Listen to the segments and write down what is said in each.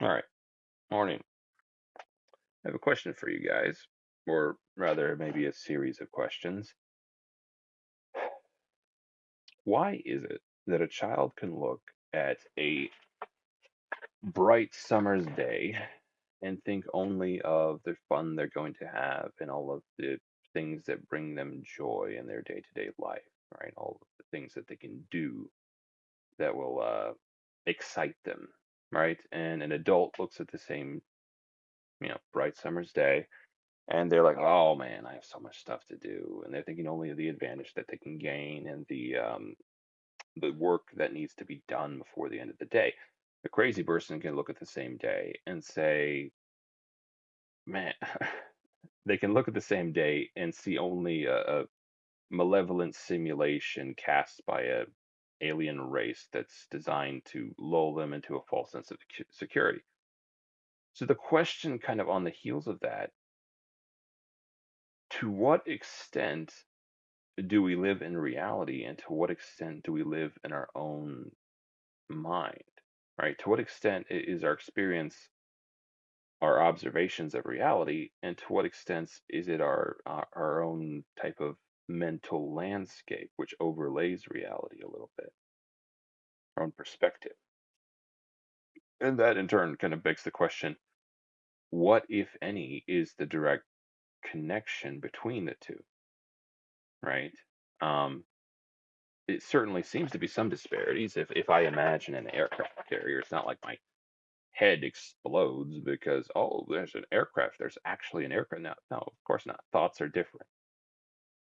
All right, morning. I have a question for you guys, or rather, maybe a series of questions. Why is it that a child can look at a bright summer's day and think only of the fun they're going to have and all of the things that bring them joy in their day-to-day life, right? All of the things that they can do that will excite them, right? And an adult looks at the same, bright summer's day. And they're like, oh man, I have so much stuff to do. And they're thinking only of the advantage that they can gain and the work that needs to be done before the end of the day. A crazy person can look at the same day and say, man, they can look at the same day and see only a malevolent simulation cast by a alien race that's designed to lull them into a false sense of security. So the question kind of on the heels of that, to what extent do we live in reality and to what extent do we live in our own mind, right? To what extent is our experience our observations of reality, and to what extent is it our own type of mental landscape which overlays reality a little bit, our own perspective? And that in turn kind of begs the question, what, if any, is the direct connection between the two, right? Um, it certainly seems to be some disparities. If I imagine an aircraft carrier, it's not like my head explodes because, oh, there's an aircraft. There's actually an aircraft. No, no, of course not. Thoughts are different.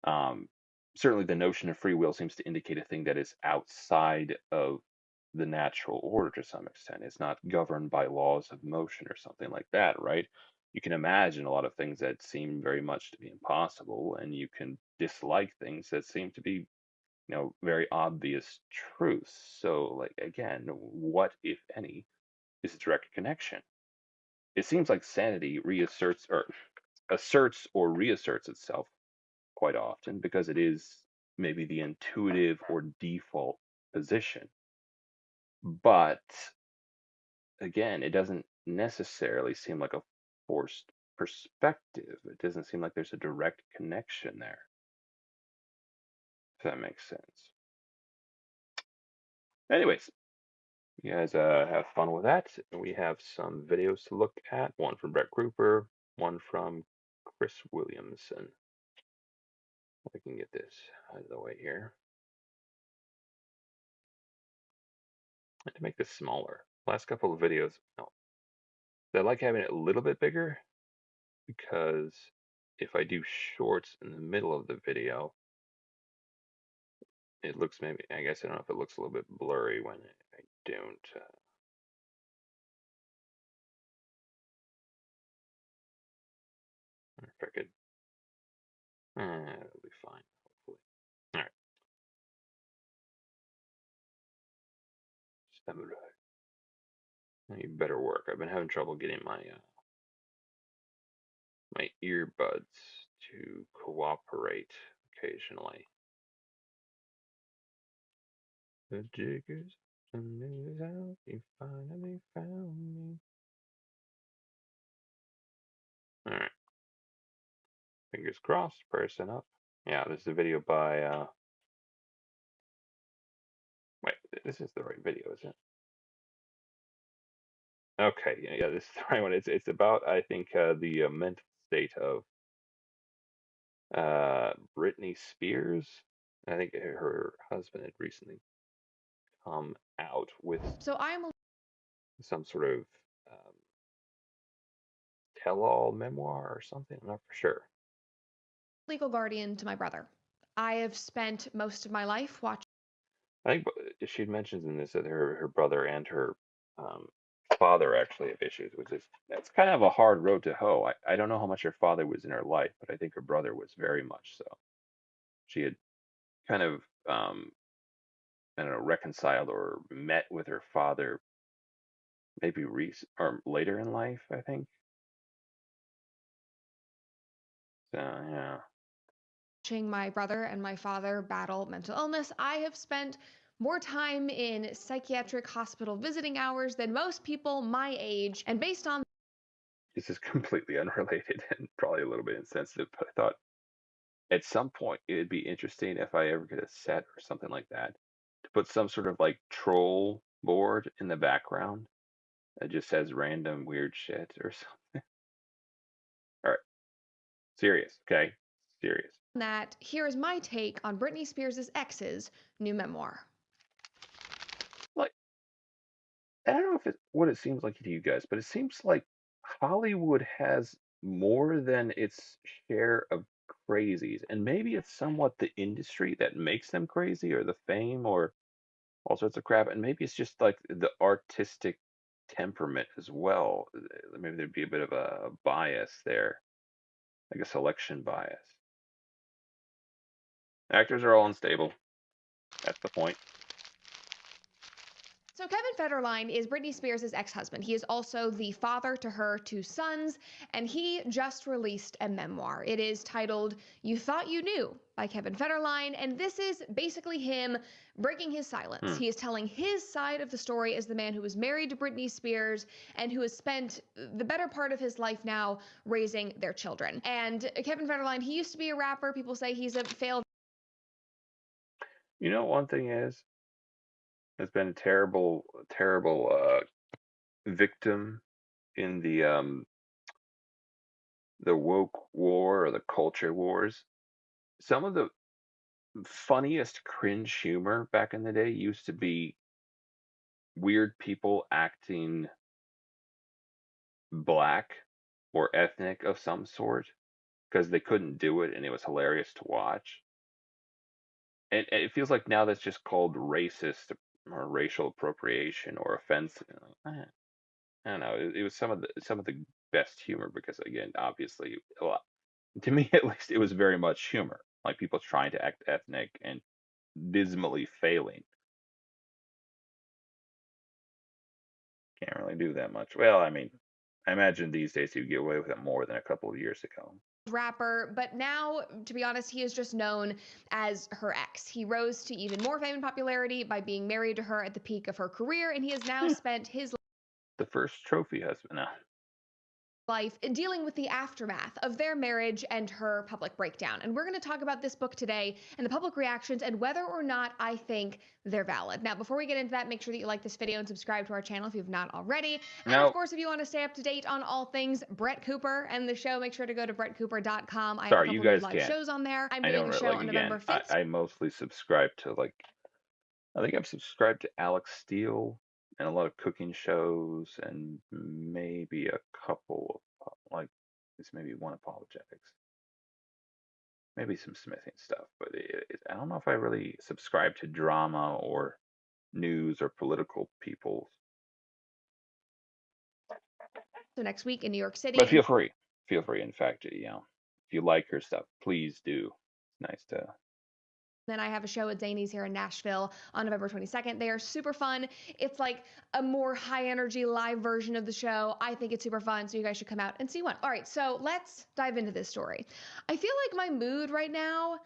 Um, Certainly, the notion of free will seems to indicate a thing that is outside of the natural order to some extent. It's not governed by laws of motion or something like that, right? You can imagine a lot of things that seem very much to be impossible, and you can dislike things that seem to be, very obvious truths. So, like, again, what, if any, is a direct connection? It seems like sanity reasserts or asserts or reasserts itself quite often because it is maybe the intuitive or default position. But again, it doesn't necessarily seem like a forced perspective. It doesn't seem like there's a direct connection there, if that makes sense. Anyways, you guys have fun with that. We have some videos to look at, one from Brett Grouper, one from Chris Williamson. I can get this out of the way here. And to make this smaller, last couple of videos, no, I like having it a little bit bigger because if I do shorts in the middle of the video, it looks maybe, I guess I don't know if it looks a little bit blurry when I don't. If I could, it'll be fine, hopefully. All right, samurai. You better work. I've been having trouble getting my earbuds to cooperate occasionally. The jiggers and news out, you finally found me. All right, fingers crossed. Prayers up. Yeah, this is a video by. Wait, this is the right video, isn't it? Okay, yeah, yeah, this is the right one. It's about I think the mental state of Britney Spears. I think her husband had recently come out with So I'm a some sort of um, tell-all memoir or something. I'm not for sure. legal guardian to my brother. I have spent most of my life watching. I think she mentions in this that her brother and her um, father actually have issues, which is that's kind of a hard road to hoe. I don't know how much her father was in her life, but I think her brother was very much so. She had kind of I don't know, reconciled or met with her father maybe or later in life, I think. So yeah. My brother and my father battle mental illness. I have spent more time in psychiatric hospital visiting hours than most people my age. And based on This is completely unrelated and probably a little bit insensitive, but I thought at some point it'd be interesting if I ever get a set or something like that to put some sort of like troll board in the background that just says random weird shit or something. All right, serious, okay? Serious. that, here is my take on Britney Spears' ex's new memoir. Like, I don't know if it what it seems like to you guys, but it seems like Hollywood has more than its share of crazies, and maybe it's somewhat the industry that makes them crazy, or the fame, or all sorts of crap, and maybe it's just like the artistic temperament as well. Maybe there'd be a bit of a bias there, like a selection bias. Actors are all unstable. That's the point. So Kevin Federline is Britney Spears' ex-husband. He is also the father to her two sons, and he just released a memoir. It is titled You Thought You Knew by Kevin Federline, and this is basically him breaking his silence. Hmm. He is telling his side of the story as the man who was married to Britney Spears and who has spent the better part of his life now raising their children. And Kevin Federline, he used to be a rapper. People say he's a failed You know, one thing is, has been a terrible, terrible victim in the woke war or the culture wars. Some of the funniest cringe humor back in the day used to be weird people acting black or ethnic of some sort because they couldn't do it and it was hilarious to watch. And it feels like now that's just called racist or racial appropriation or offensive. I don't know. It was some of the best humor because again, obviously, well, to me at least, it was very much humor. Like people trying to act ethnic and dismally failing. Can't really do that much. Well, I mean, I imagine these days you'd get away with it more than a couple of years ago. rapper, but now, to be honest, he is just known as her ex. He rose to even more fame and popularity by being married to her at the peak of her career, and he has now Eh, spent his the first trophy husband. No. life dealing with the aftermath of their marriage and her public breakdown. And we're going to talk about this book today and the public reactions and whether or not I think they're valid. Now, before we get into that, make sure that you like this video and subscribe to our channel if you've not already. And of No. course, if you want to stay up to date on all things Brett Cooper and the show, make sure to go to brettcooper.com. I have a Sorry, you couple new guys live can't. shows on there. I'm I doing don't a really show like on again. November I, 5th. I mostly subscribe to like I think I've subscribed to Alex Steele and a lot of cooking shows and maybe a couple of like it's maybe one apologetics, maybe some smithing stuff. But I don't know if I really subscribe to drama or news or political people. So next week in New York But City. feel free, feel free. In fact, if you like her stuff, please do. It's nice to. Then I have a show at Zany's here in Nashville on November 22nd. They are super fun. It's like a more high energy live version of the show. I think it's super fun, so you guys should come out and see one. All right, so let's dive into this story. I feel like my mood right now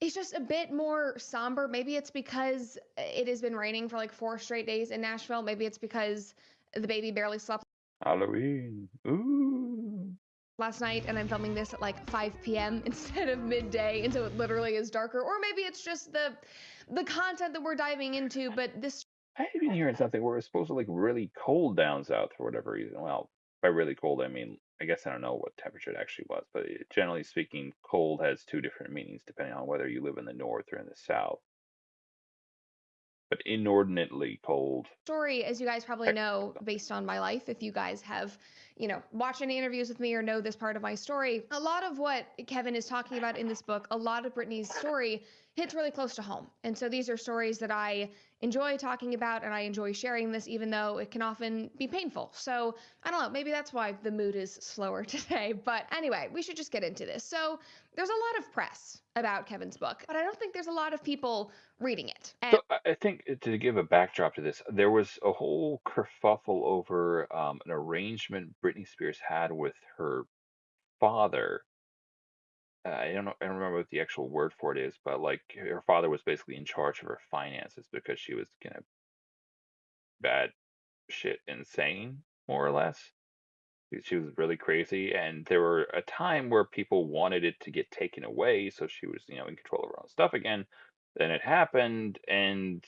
is just a bit more somber. Maybe it's because it has been raining for like 4 straight days in Nashville. Maybe it's because the baby barely slept Halloween. Ooh. last night and I'm filming this at like 5 p.m. instead of midday, and so it literally is darker. Or maybe it's just the content that we're diving into, but this I've been hearing something where it's supposed to like really cold down south for whatever reason. Well, by really cold, I mean, I guess I don't know what temperature it actually was, but generally speaking, cold has two different meanings depending on whether you live in the north or in the south. But inordinately cold. story, as you guys probably know, based on my life, if you guys have, watched any interviews with me or know this part of my story, a lot of what Kevin is talking about in this book, a lot of Brittany's story hits really close to home. And so these are stories that I enjoy talking about and I enjoy sharing this, even though it can often be painful. So I don't know, maybe that's why the mood is slower today. But anyway, we should just get into this. So there's a lot of press about Kevin's book, but I don't think there's a lot of people reading it. And So I think to give a backdrop to this, there was a whole kerfuffle over an arrangement Britney Spears had with her father I don't remember what the actual word for it is, but like her father was basically in charge of her finances because she was kind of bad shit insane, more or less. She was really crazy, and there were a time where people wanted it to get taken away, so she was, in control of her own stuff again. Then it happened, and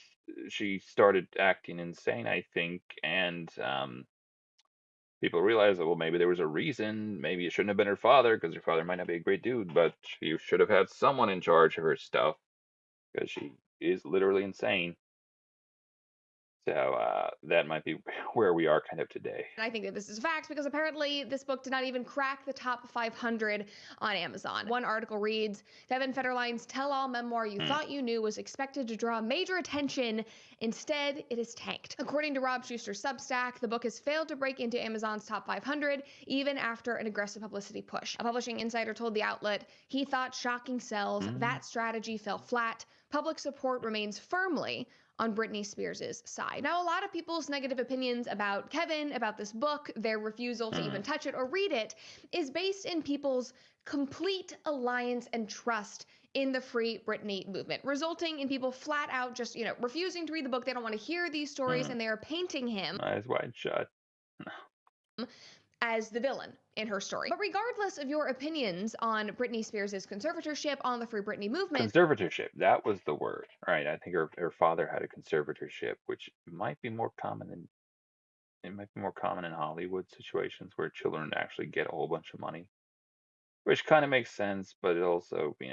she started acting insane, I think, and people realized that, well, maybe there was a reason. Maybe it shouldn't have been her father, because her father might not be a great dude, but she should have had someone in charge of her stuff, because she is literally insane. So that might be where we are kind of today. And I think that this is a fact because apparently this book did not even crack the top 500 on Amazon. One article reads, Kevin Federline's tell-all memoir You Hmm. Thought You Knew was expected to draw major attention. Instead, it is tanked. According to Rob Schuster's Substack, the book has failed to break into Amazon's top 500 even after an aggressive publicity push. A publishing insider told the outlet he thought shocking sells, Hmm. that strategy fell flat. Public support remains firmly on Britney Spears' side. Now, a lot of people's negative opinions about Kevin, about this book, their refusal to even Hmm. touch it or read it, is based in people's complete alliance and trust in the Free Britney movement, resulting in people flat out just, refusing to read the book. They don't want to hear these stories, Hmm. and they are painting him Eyes wide shut. as the villain in her story. But regardless of your opinions on Britney Spears' conservatorship, on the Free Britney movement, Conservatorship, that was the word. Right. I think her father had a conservatorship, which might be more common in Hollywood situations where children actually get a whole bunch of money, which kind of makes sense, but it also, I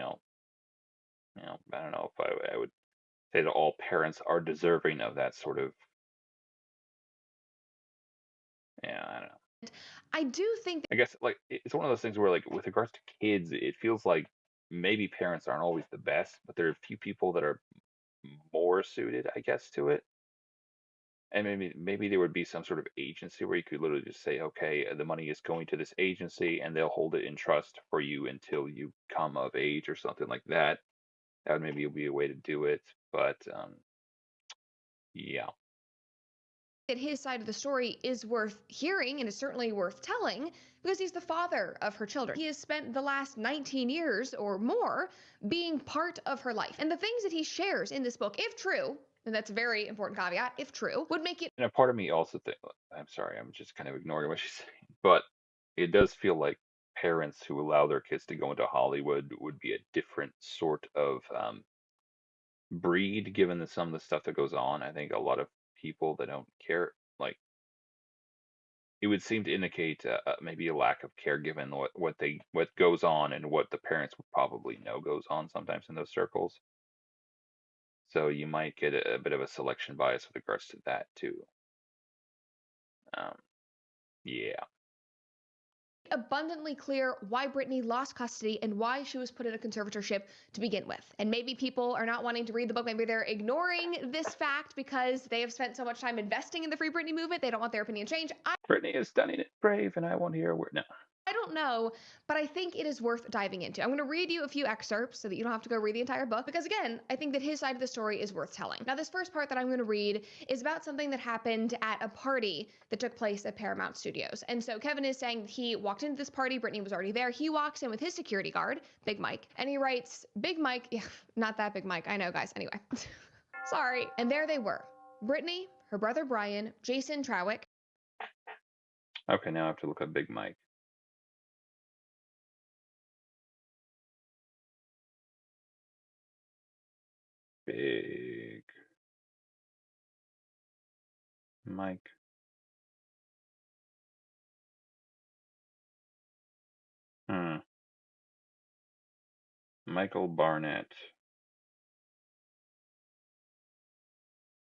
don't know if I would say that all parents are deserving of that sort of, yeah, I don't know. I do think I guess like it's one of those things where like with regards to kids, it feels like maybe parents aren't always the best, but there are a few people that are more suited, I guess, to it. And maybe there would be some sort of agency where you could literally just say, okay, the money is going to this agency, and they'll hold it in trust for you until you come of age or something like that. That would maybe be a way to do it. But yeah, that his side of the story is worth hearing and is certainly worth telling because he's the father of her children. He has spent the last 19 years or more being part of her life. And the things that he shares in this book, if true, and that's a very important caveat, if true, would make it and a part of me also think, I'm sorry, I'm just kind of ignoring what she's saying, but it does feel like parents who allow their kids to go into Hollywood would be a different sort of breed, given some of the stuff that goes on. I think a lot of people that don't care, like it would seem to indicate maybe a lack of care given what goes on and what the parents would probably know goes on sometimes in those circles. So you might get a bit of a selection bias with regards to that too. Um, yeah. abundantly clear why Brittany lost custody and why she was put in a conservatorship to begin with. And maybe people are not wanting to read the book. Maybe they're ignoring this fact because they have spent so much time investing in the Free Britney movement. They don't want their opinion changed. Brittany is stunning and brave, and I won't hear a word. No. I don't know, but I think it is worth diving into. I'm going to read you a few excerpts so that you don't have to go read the entire book because, again, I think that his side of the story is worth telling. Now, this first part that I'm going to read is about something that happened at a party that took place at Paramount Studios. And so Kevin is saying that he walked into this party, Brittany was already there. He walks in with his security guard, Big Mike, and he writes, Big Mike, yeah, not that Big Mike, I know, guys. Anyway, sorry. And there they were Brittany, her brother Brian, Jason Trawick, Okay, now I have to look up Big Mike. Big Mike. Hmm. Michael Barnett.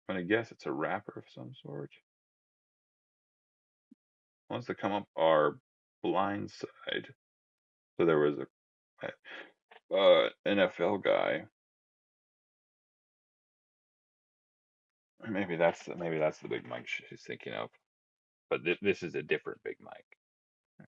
I'm gonna guess it's a rapper of some sort. Ones that come up are Blindside. So there was a NFL guy. Maybe that's the Big Mike she's thinking of. But this is a different Big Mike.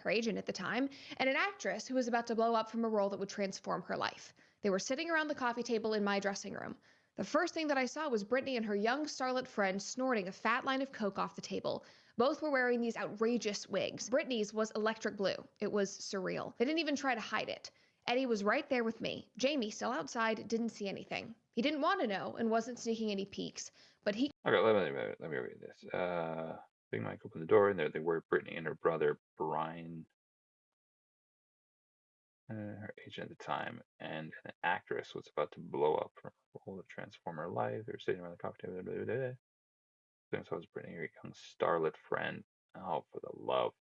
her agent at the time, and an actress who was about to blow up from a role that would transform her life. They were sitting around the coffee table in my dressing room. The first thing that I saw was Brittany and her young starlet friend snorting a fat line of coke off the table. Both were wearing these outrageous wigs. Britney's was electric blue. It was surreal. They didn't even try to hide it. Eddie was right there with me. Jamie, still outside, didn't see anything. He didn't want to know and wasn't sneaking any peeks, but he Okay, let me read this. Big Mike opened the door, and there they were, Brittany and her brother Brian, her agent at the time, and an actress was about to blow up from a role to transform her life. They were sitting around the coffee table. Blah, blah, blah, blah. So was Brittany, her young starlet friend. Oh, for the love!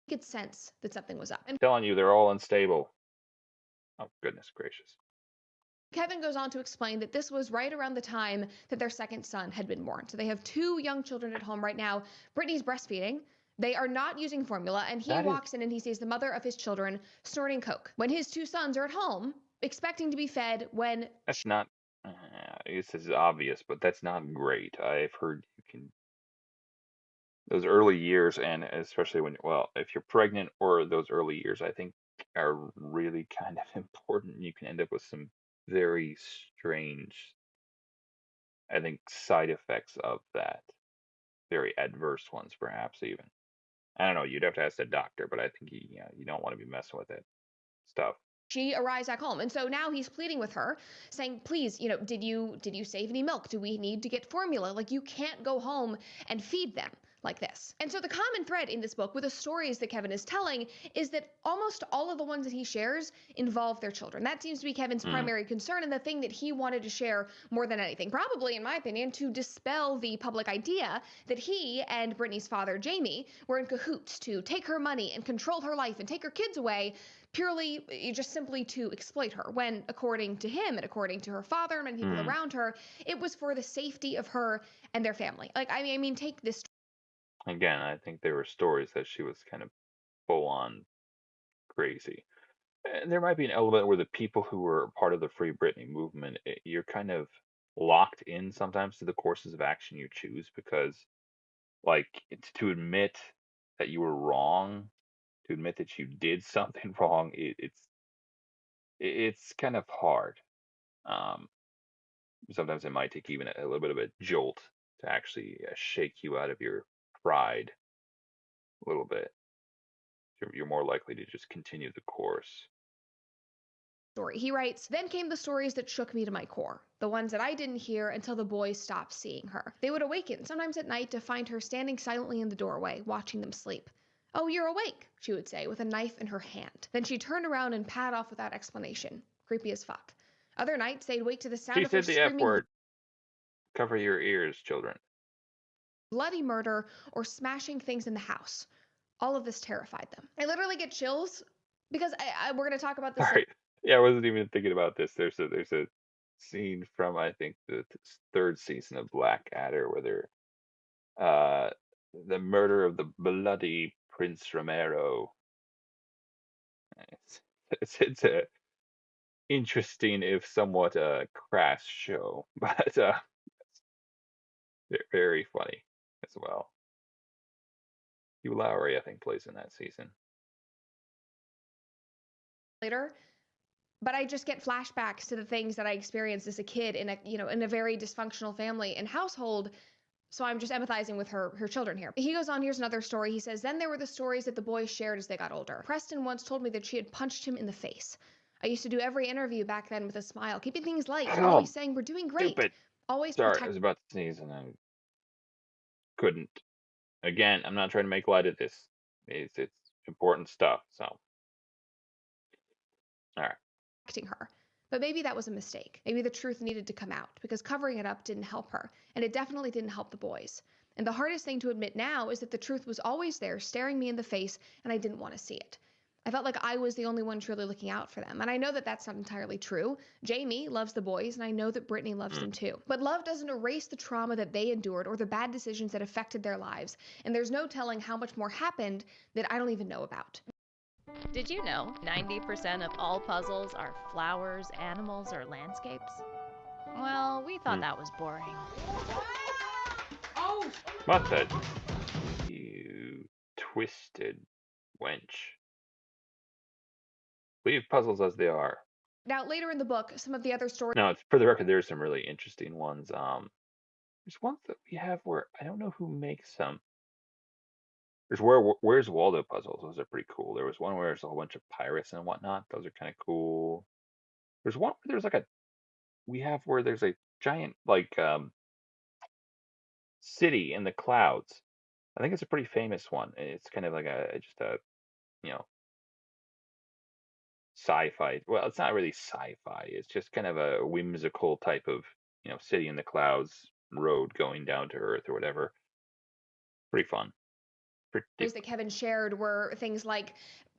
could sense that something was up. And I'm telling you, they're all unstable. Oh, goodness gracious. Kevin goes on to explain that this was right around the time that their second son had been born. So they have two young children at home right now. Brittany's breastfeeding. They are not using formula, and he That is walks in and he sees the mother of his children snorting coke when his two sons are at home expecting to be fed when that's not. This is obvious, but that's not great. I've heard you can those early years, and especially when, well, if you're pregnant or those early years, I think are really kind of important. You can end up with some very strange, I think, side effects of that. Very adverse ones, perhaps even. I don't know. You'd have to ask the doctor, but I think you don't want to be messing with it stuff. she arrives back home. And so now he's pleading with her, saying, please, did you save any milk? Do we need to get formula? Like, you can't go home and feed them like this. And so the common thread in this book with the stories that Kevin is telling is that almost all of the ones that he shares involve their children. That seems to be Kevin's Mm. primary concern and the thing that he wanted to share more than anything. Probably, in my opinion, to dispel the public idea that he and Brittany's father, Jamie, were in cahoots to take her money and control her life and take her kids away purely just simply to exploit her, when according to him and according to her father and many people Mm. around her, it was for the safety of her and their family. Like, I mean, take this. Again, I think there were stories that she was kind of full on crazy. And there might be an element where the people who were part of the Free Britney movement, you're kind of locked in sometimes to the courses of action you choose because, like, to admit that you were wrong, to admit that you did something wrong, it's kind of hard. Um, Sometimes it might take even a little bit of a jolt to actually shake you out of your pride a little bit. You're more likely to just continue the course. Story. He writes, then came the stories that shook me to my core, the ones that I didn't hear until the boys stopped seeing her. They would awaken, sometimes at night, to find her standing silently in the doorway, watching them sleep. Oh, you're awake, she would say, with a knife in her hand. Then she'd turn around and pad off without explanation. Creepy as fuck. Other nights, they'd wake to the She sound of her said the F screaming word. Cover your ears, children. bloody murder or smashing things in the house. All of this terrified them. I literally get chills because we're going to talk about this Sorry. Yeah, I wasn't even thinking about this. There's a scene from, I think, the third season of Blackadder where the murder of the bloody Prince Romero. It's it's a interesting if somewhat crass show, but very funny as well. Hugh Lowry, I think, plays in that season. later, but I just get flashbacks to the things that I experienced as a kid in a very dysfunctional family and household. So I'm just empathizing with her children here. He goes on, here's another story. He says, then there were the stories that the boys shared as they got older. Preston once told me that she had punched him in the face. I used to do every interview back then with a smile, keeping things light, Oh, always saying we're doing great, stupid. always Sorry, I protect. was about to sneeze and I couldn't. Again, I'm not trying to make light of this. It's important stuff. So, all right. Protecting her. But maybe that was a mistake. Maybe the truth needed to come out because covering it up didn't help her, and it definitely didn't help the boys. And the hardest thing to admit now is that the truth was always there, staring me in the face, and I didn't want to see it. I felt like I was the only one truly looking out for them. And I know that that's not entirely true. Jamie loves the boys, and I know that Brittany loves Mm. them too. But love doesn't erase the trauma that they endured or the bad decisions that affected their lives. And there's no telling how much more happened that I don't even know about. Did you know 90% of all puzzles are flowers, animals, or landscapes? Well, we thought Mm. that was boring. What the? You twisted wench. Leave puzzles as they are. Now, later in the book, some of the other stories. No, for the record, there's some really interesting ones. There's ones that we have where I don't know who makes them. There's Where's Waldo puzzles. Those are pretty cool. There was one where there's a whole bunch of pirates and whatnot. Those are kind of cool. There's one where there's like a we have where there's a giant like city in the clouds. I think it's a pretty famous one. It's kind of like a just a you know sci-fi. Well, it's not really sci-fi. It's just kind of a whimsical type of city in the clouds road going down to Earth or whatever. Pretty fun. Pretty. That Kevin shared were things like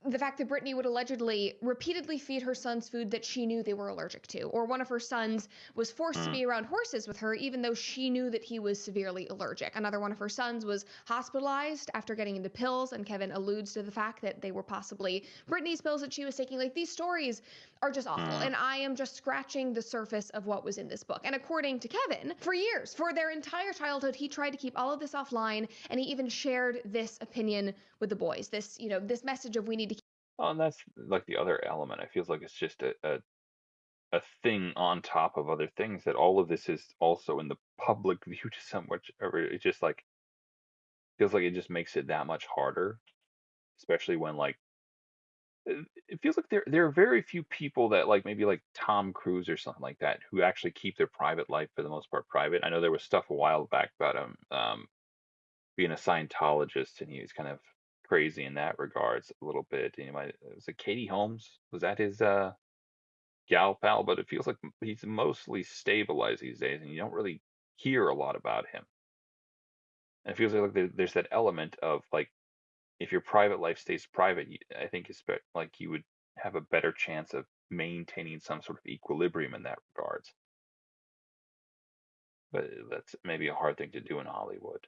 the fact that Brittany would allegedly repeatedly feed her sons food that she knew they were allergic to, or one of her sons was forced to Mm, be around horses with her even though she knew that he was severely allergic. Another one of her sons was hospitalized after getting into pills, and Kevin alludes to the fact that they were possibly Brittany's pills that she was taking. Like, these stories are just awful, mm. and I am just scratching the surface of what was in this book. And according to Kevin, for years, for their entire childhood, he tried to keep all of this offline, and he even shared this opinion with the boys. This message of we need to keep Oh, and that's like the other element. It feels like it's just a thing on top of other things that all of this is also in the public view to some which it just like feels like it just makes it that much harder, especially when like it feels like there are very few people that like maybe like Tom Cruise or something like that who actually keep their private life for the most part private. I know there was stuff a while back about him being a Scientologist, and he was kind of crazy in that regards a little bit. Was it Katie Holmes? Was that his gal pal? But it feels like he's mostly stabilized these days, and you don't really hear a lot about him. And it feels like there's that element of like if your private life stays private, I think like you would have a better chance of maintaining some sort of equilibrium in that regards. But that's maybe a hard thing to do in Hollywood.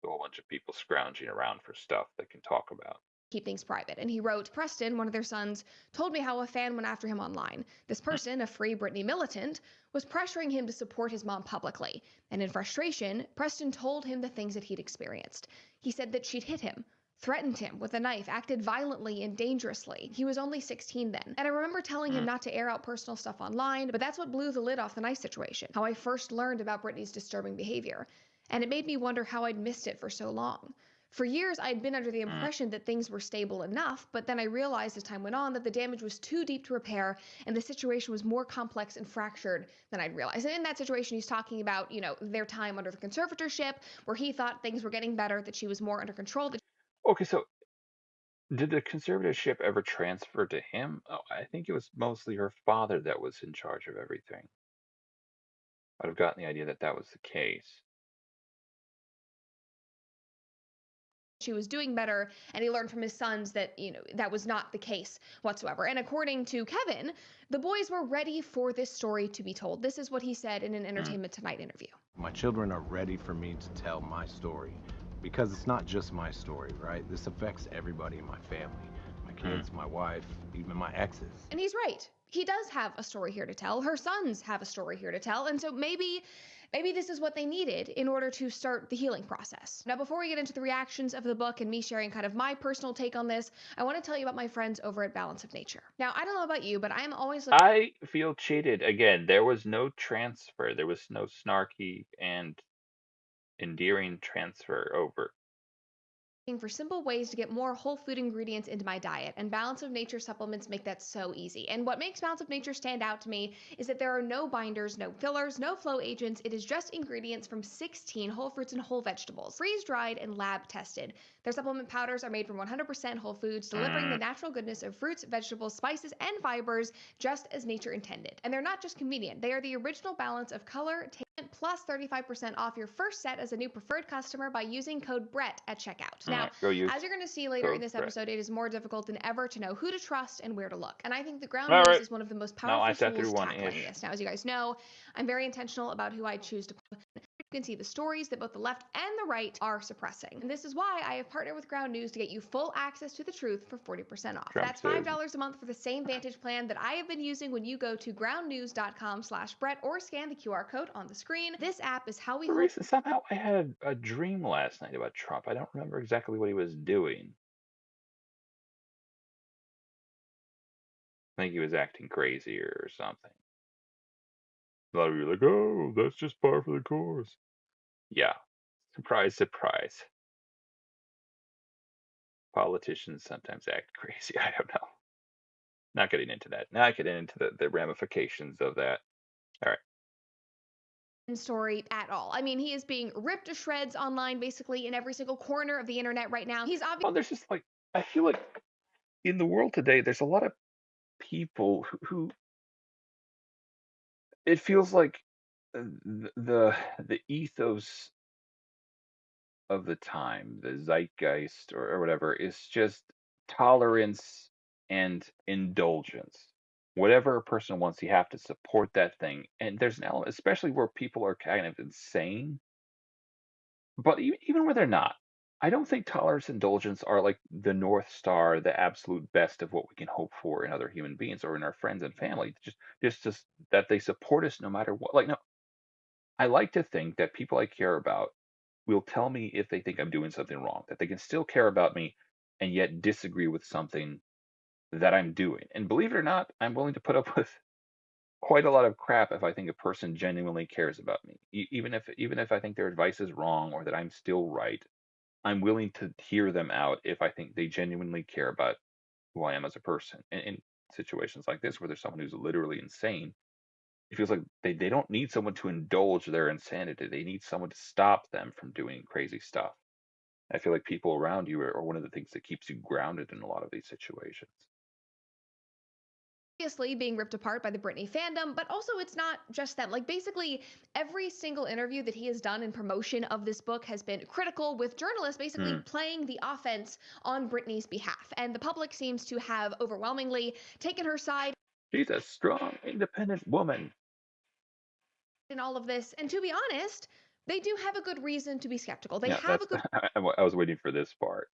A whole bunch of people scrounging around for stuff they can talk about. things private. And he wrote, Preston, one of their sons, told me how a fan went after him online. This person, a Free Britney militant, was pressuring him to support his mom publicly. And in frustration, Preston told him the things that he'd experienced. He said that she'd hit him, threatened him with a knife, acted violently and dangerously. He was only 16 then. And I remember telling him Mm. not to air out personal stuff online, but that's what blew the lid off the knife situation, how I first learned about Britney's disturbing behavior. And it made me wonder how I'd missed it for so long. For years, I'd been under the Mm. impression that things were stable enough, but then I realized as time went on that the damage was too deep to repair and the situation was more complex and fractured than I'd realized. And in that situation, he's talking about, their time under the conservatorship, where he thought things were getting better, that she was more under control. Okay, so did the conservatorship ever transfer to him? Oh, I think it was mostly her father that was in charge of everything. I'd have gotten the idea that that was the case. She was doing better, and he learned from his sons that that was not the case whatsoever. And according to Kevin, the boys were ready for this story to be told. This is what he said in an Mm. Entertainment Tonight interview. My children are ready for me to tell my story because it's not just my story, right? This affects everybody in my family, my Mm. kids, my wife, even my exes. And he's right. He does have a story here to tell. Her sons have a story here to tell. And so maybe this is what they needed in order to start the healing process. Now, before we get into the reactions of the book and me sharing kind of my personal take on this, I want to tell you about my friends over at Balance of Nature. Now, I don't know about you, but I'm always looking I feel cheated. Again, there was no transfer. There was no snarky and endearing transfer over. for simple ways to get more whole food ingredients into my diet, and Balance of Nature supplements make that so easy. And what makes Balance of Nature stand out to me is that there are no binders, no fillers, no flow agents. It is just ingredients from 16 whole fruits and whole vegetables, freeze-dried and lab-tested. Their supplement powders are made from 100% whole foods, delivering the Mm. natural goodness of fruits, vegetables, spices, and fibers, just as nature intended. And they're not just convenient, they are the original balance of color, taste, plus 35% off your first set as a new preferred customer by using code BRETT at checkout. Now, Go use as you're going to see later in code this Brett. episode, it is more difficult than ever to know who to trust and where to look. And I think the ground All news right. is one of the most No, I powerful sat through tools one tackling ish. this. Now, as you guys know, I'm very intentional about who I choose to. You can see the stories that both the left and the right are suppressing. And this is why I have partnered with Ground News to get you full access to the truth for 40% off. Trump That's says. $5 a month for the same Vantage plan that I have been using when you go to groundnews.com/Brett or scan the QR code on the screen. This app is how we For hold reason, somehow I had a dream last night about Trump. I don't remember exactly what he was doing. I think he was acting crazy or something. A lot of you are like, oh, that's just par for the course. Yeah. Surprise, surprise. politicians sometimes act crazy. I don't know. Not getting into that. Not getting into the ramifications of that. All right. Story at all. I mean, he is being ripped to shreds online basically in every single corner of the internet right now. He's obviously Well, there's just like I feel like in the world today, there's a lot of people who it feels like the ethos of the time, the zeitgeist or whatever, is just tolerance and indulgence. Whatever a person wants, you have to support that thing. And there's an element, especially where people are kind of insane, but even where they're not. I don't think tolerance and indulgence are like the North Star, the absolute best of what we can hope for in other human beings or in our friends and family. Just that they support us no matter what. Like, no, I like to think that people I care about will tell me if they think I'm doing something wrong, that they can still care about me and yet disagree with something that I'm doing. And believe it or not, I'm willing to put up with quite a lot of crap if I think a person genuinely cares about me. Even if I think their advice is wrong or that I'm still right, I'm willing to hear them out if I think they genuinely care about who I am as a person. And in situations like this where there's someone who's literally insane, it feels like they don't need someone to indulge their insanity. They need someone to stop them from doing crazy stuff. I feel like people around you are one of the things that keeps you grounded in a lot of these situations. being ripped apart by the Britney fandom, but also it's not just them. Like basically every single interview that he has done in promotion of this book has been critical, with journalists basically Hmm. playing the offense on Britney's behalf. And the public seems to have overwhelmingly taken her side She's a strong, independent woman. in all of this. And to be honest, they do have a good reason to be skeptical. They Yeah, have that's a good I was waiting for this part.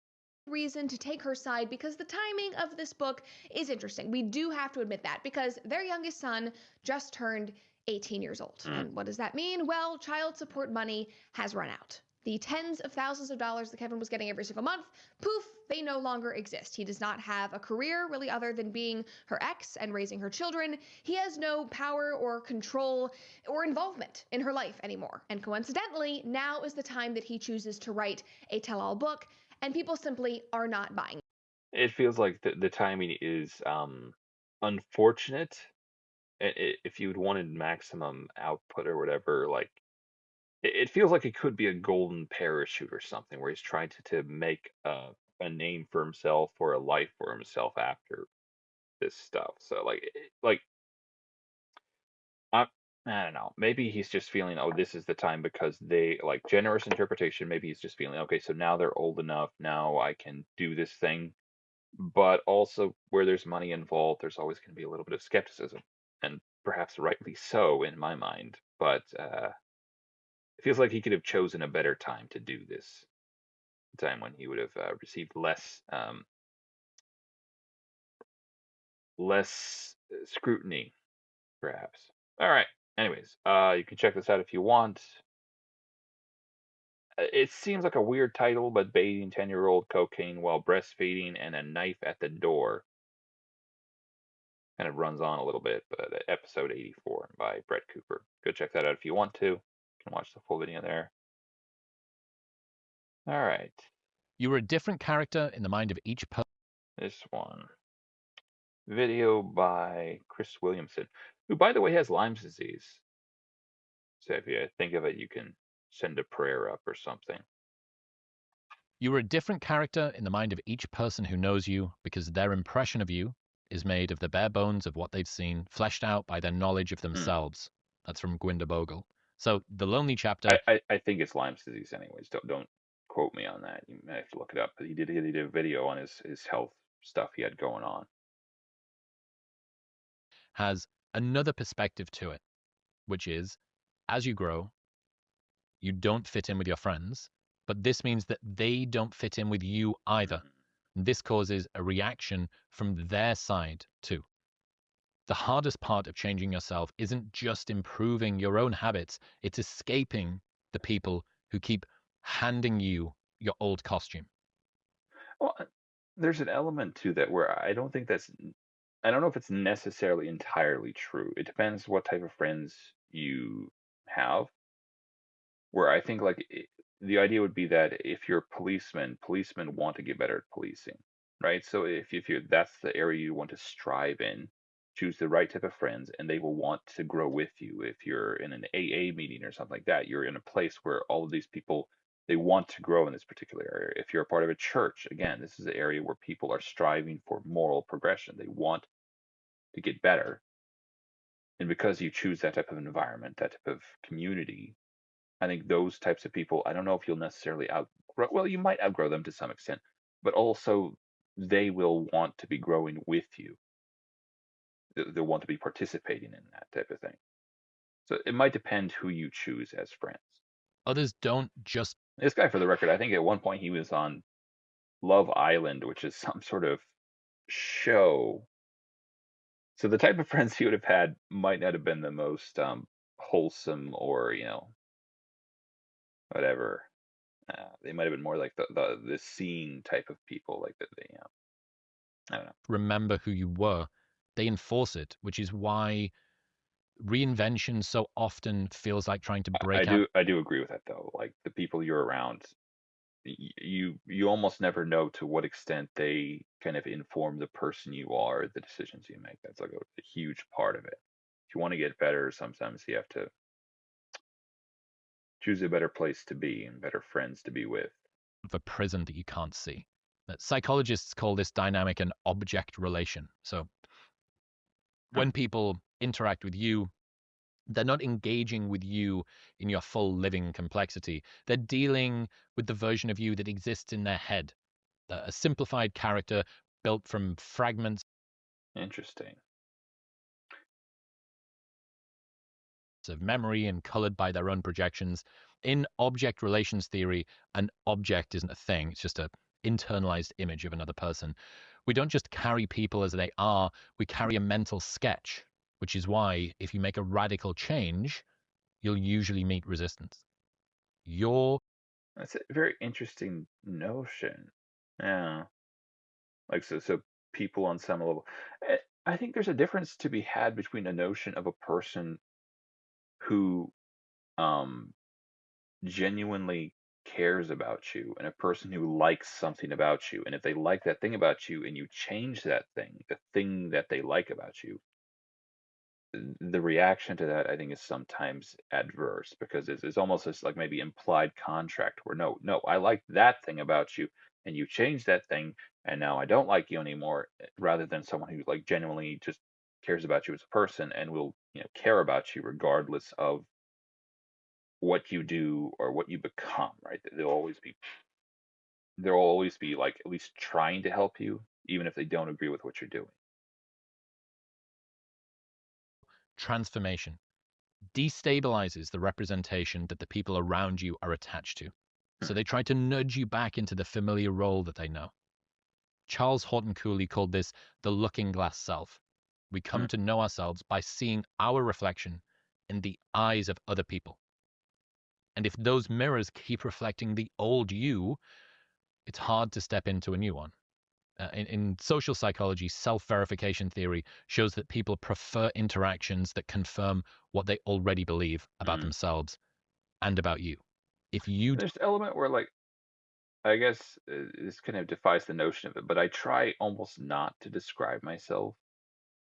reason to take her side because the timing of this book is interesting. We do have to admit that because their youngest son just turned 18 years old. Mm. And what does that mean? Well, child support money has run out. The tens of thousands of dollars that Kevin was getting every single month, poof, they no longer exist. He does not have a career really other than being her ex and raising her children. He has no power or control or involvement in her life anymore. And coincidentally, now is the time that he chooses to write a tell-all book, and people simply are not buying. It feels like the timing is unfortunate. If you'd wanted maximum output or whatever, like it feels like it could be a golden parachute or something where he's trying to make a name for himself or a life for himself after this stuff. So like I I don't know. Maybe he's just feeling, oh, this is the time because they like generous interpretation. Maybe he's just feeling, okay, so now they're old enough. Now I can do this thing. But also, where there's money involved, there's always going to be a little bit of skepticism, and perhaps rightly so in my mind. But it feels like he could have chosen a better time to do this. A time when he would have received less scrutiny, perhaps. All right. Anyways, you can check this out if you want. It seems like a weird title, but baiting 10-year-old cocaine while breastfeeding and a knife at the door kind of runs on a little bit, but episode 84 by Brett Cooper. Go check that out if you want to. You can watch the full video there. All right. You were a different character in the mind of each person. This one. Video by Chris Williamson, who, by the way, has Lyme's disease. So if you think of it, you can send a prayer up or something. You were a different character in the mind of each person who knows you because their impression of you is made of the bare bones of what they've seen, fleshed out by their knowledge of themselves. That's from Gwynder Bogle. So the lonely chapter. I think it's Lyme's disease, anyways. Don't quote me on that. You may have to look it up. But he did a video on his health stuff he had going on. Has another perspective to it, which is as you grow, you don't fit in with your friends, but this means that they don't fit in with you either. This causes a reaction from their side too. The hardest part of changing yourself isn't just improving your own habits, it's escaping the people who keep handing you your old costume. Well, there's an element to that where I don't know if it's necessarily entirely true. It depends what type of friends you have. Where I think like the idea would be that if you're a policeman, policemen want to get better at policing, right? So if you're that's the area you want to strive in, choose the right type of friends, and they will want to grow with you. If you're in an AA meeting or something like that, you're in a place where all of these people they want to grow in this particular area. If you're a part of a church, again, this is an area where people are striving for moral progression. They want to get better. And because you choose that type of environment, that type of community, I think those types of people, I don't know if you'll necessarily outgrow, well, you might outgrow them to some extent, but also they will want to be growing with you. They'll want to be participating in that type of thing. So it might depend who you choose as friends. Others don't just This guy, for the record, I think at one point he was on Love Island, which is some sort of show. So the type of friends he would have had might not have been the most wholesome or, whatever. They might have been more like the scene type of people, like that. I don't know. remember who you were. They enforce it, which is why reinvention so often feels like trying to break out I do agree with that though. Like the people you're around, you almost never know to what extent they kind of inform the person you are, the decisions you make. That's like a huge part of it. If you want to get better, sometimes you have to choose a better place to be and better friends to be with. of a prison that you can't see. That psychologists call this dynamic an object relation. So when people interact with you, they're not engaging with you in your full living complexity. They're dealing with the version of you that exists in their head, a simplified character built from fragments Interesting. of memory and colored by their own projections. In object relations theory, an object isn't a thing, it's just a internalized image of another person. We don't just carry people as they are, we carry a mental sketch, which is why if you make a radical change, you'll usually meet resistance. That's a very interesting notion. Yeah. Like so people on some level. I think there's a difference to be had between a notion of a person who um genuinely cares about you and a person who likes something about you. And if they like that thing about you and you change that thing, the thing that they like about you, the reaction to that I think is sometimes adverse because it's almost this like maybe implied contract where no, I like that thing about you and you change that thing and now I don't like you anymore, rather than someone who like genuinely just cares about you as a person and will care about you regardless of what you do or what you become, right? They'll always be like at least trying to help you even if they don't agree with what you're doing. Transformation destabilizes the representation that the people around you are attached to. So they try to nudge you back into the familiar role that they know. Charles Horton Cooley called this the looking glass self. We come to know ourselves by seeing our reflection in the eyes of other people. And if those mirrors keep reflecting the old you, it's hard to step into a new one. In social psychology, self-verification theory shows that people prefer interactions that confirm what they already believe about themselves and about you. If you There's the element where like I guess this kind of defies the notion of it, but I try almost not to describe myself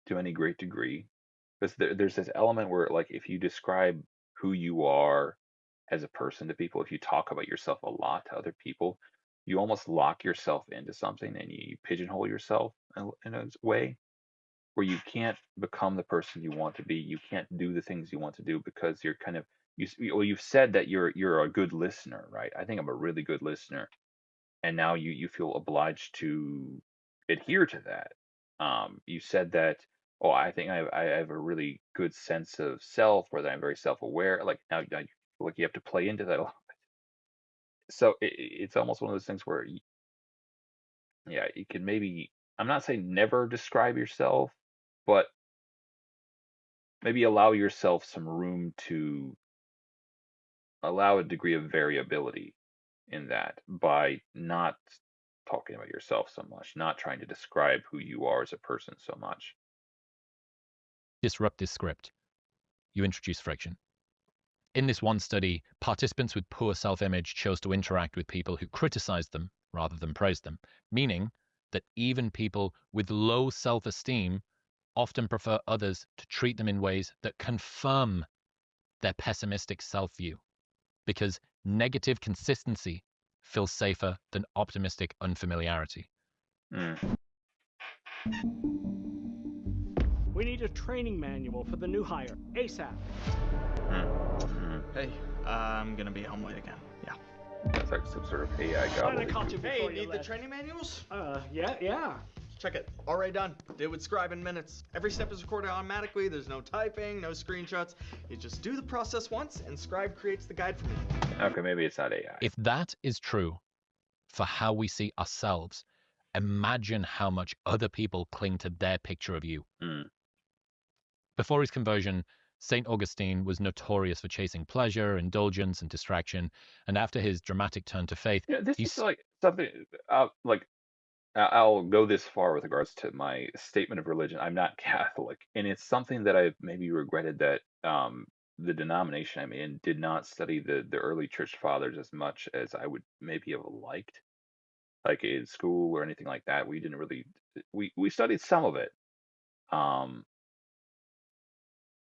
to any great degree because there's this element where like if you describe who you are as a person to people, if you talk about yourself a lot to other people, you almost lock yourself into something and you pigeonhole yourself in a way where you can't become the person you want to be. You can't do the things you want to do because you're kind of well, you've said that you're a good listener, right? I think I'm a really good listener, and now you feel obliged to adhere to that. You said that, oh, I think I have a really good sense of self, or that I'm very self-aware. Like now you feel like you have to play into that a lot. So it's almost one of those things where, yeah, you can maybe, I'm not saying never describe yourself, but maybe allow yourself some room to allow a degree of variability in that by not talking about yourself so much, not trying to describe who you are as a person so much. disrupt this script, you introduce friction. In this one study, participants with poor self-image chose to interact with people who criticized them rather than praised them, meaning that even people with low self-esteem often prefer others to treat them in ways that confirm their pessimistic self-view, because negative consistency feels safer than optimistic unfamiliarity. We need a training manual for the new hire, ASAP. Hey, I'm gonna be home late again. Yeah. That's like some sort of AI Glad I caught you gobbledygook. before Hey, you need the left. training manuals? Yeah. Check it. Already done. Did with Scribe in minutes. Every step is recorded automatically. There's no typing, no screenshots. You just do the process once, and Scribe creates the guide for me. Okay, maybe it's not AI. If that is true for how we see ourselves, imagine how much other people cling to their picture of you. Before his conversion, St. Augustine was notorious for chasing pleasure, indulgence, and distraction. And after his dramatic turn to faith, This is like something like I'll go this far with regards to my statement of religion. I'm not Catholic, and it's something that I've maybe regretted that the denomination I'm in did not study the early church fathers as much as I would maybe have liked, like in school or anything like that. We didn't really we studied some of it, um,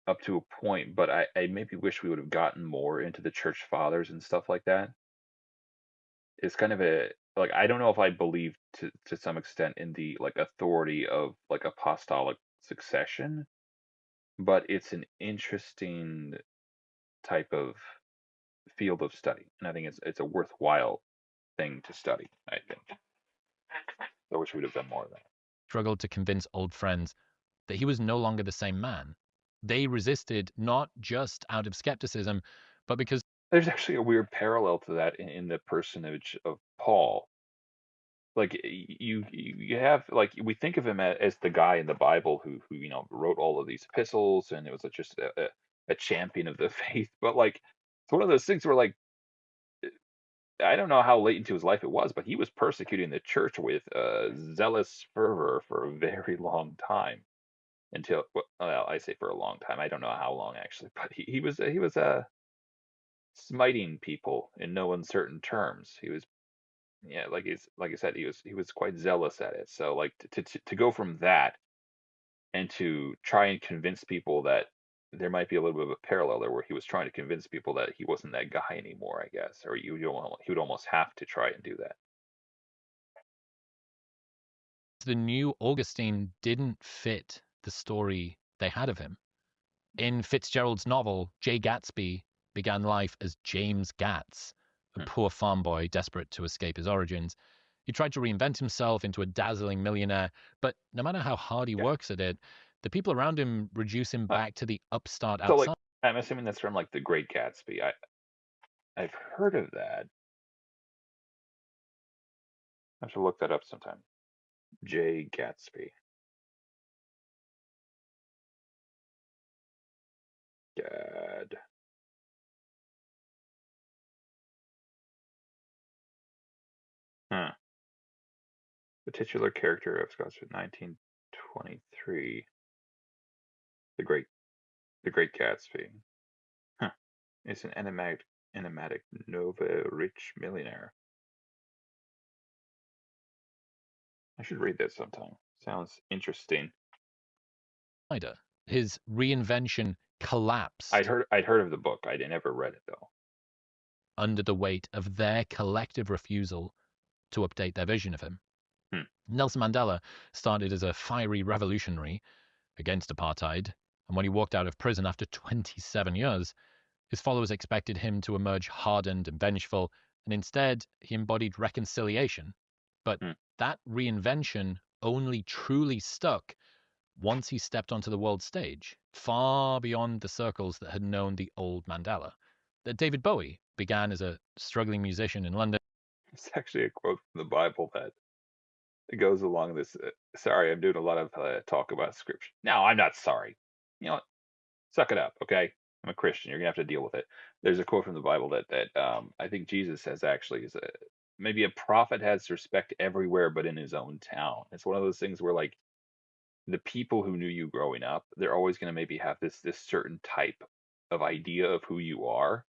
up to a point, but I maybe wish we would have gotten more into the church fathers and stuff like that. It's kind of a like I don't know if I believe to some extent in the like authority of like apostolic succession, but it's an interesting type of field of study, and I think it's a worthwhile thing to study. I think. I wish we'd have done more of that. struggled to convince old friends that he was no longer the same man. They resisted not just out of skepticism, but because There's actually a weird parallel to that in the personage of Paul. Like you have like we think of him as the guy in the Bible who wrote all of these epistles and it was just a champion of the faith. But like it's one of those things where like I don't know how late into his life it was, but he was persecuting the church with zealous fervor for a very long time until well I say for a long time. I don't know how long actually, but he was smiting people in no uncertain terms. He was yeah, like I said, he was quite zealous at it. So like to go from that and to try and convince people that there might be a little bit of a parallel there, where he was trying to convince people that he wasn't that guy anymore, I guess, or he would almost have to try and do that. the new Augustine didn't fit the story they had of him. In Fitzgerald's novel, Jay Gatsby began life as James Gatz, a poor farm boy desperate to escape his origins. He tried to reinvent himself into a dazzling millionaire, but no matter how hard he works at it, the people around him reduce him back to the upstart So outside. like I'm assuming that's from like The Great Gatsby. I've heard of that. I have to look that up sometime. Jay Gatsby. Gad. Huh. The titular character of Scott's 1923. The Great Gatsby. Huh. It's an enigmatic Nova rich millionaire. I should read that sometime. Sounds interesting. His reinvention collapsed I'd heard of the book. I never read it though. under the weight of their collective refusal to update their vision of him. Nelson Mandela started as a fiery revolutionary against apartheid, and when he walked out of prison after 27 years, his followers expected him to emerge hardened and vengeful, and instead he embodied reconciliation. But that reinvention only truly stuck once he stepped onto the world stage, far beyond the circles that had known the old Mandela. David Bowie began as a struggling musician in London. It's actually a quote from the Bible that goes along this. Sorry, I'm doing a lot of talk about scripture. No, I'm not sorry. You know what? Suck it up, okay? I'm a Christian. You're gonna have to deal with it. There's a quote from the Bible that I think Jesus says actually is maybe a prophet has respect everywhere but in his own town. It's one of those things where like the people who knew you growing up, they're always gonna maybe have this certain type of idea of who you are,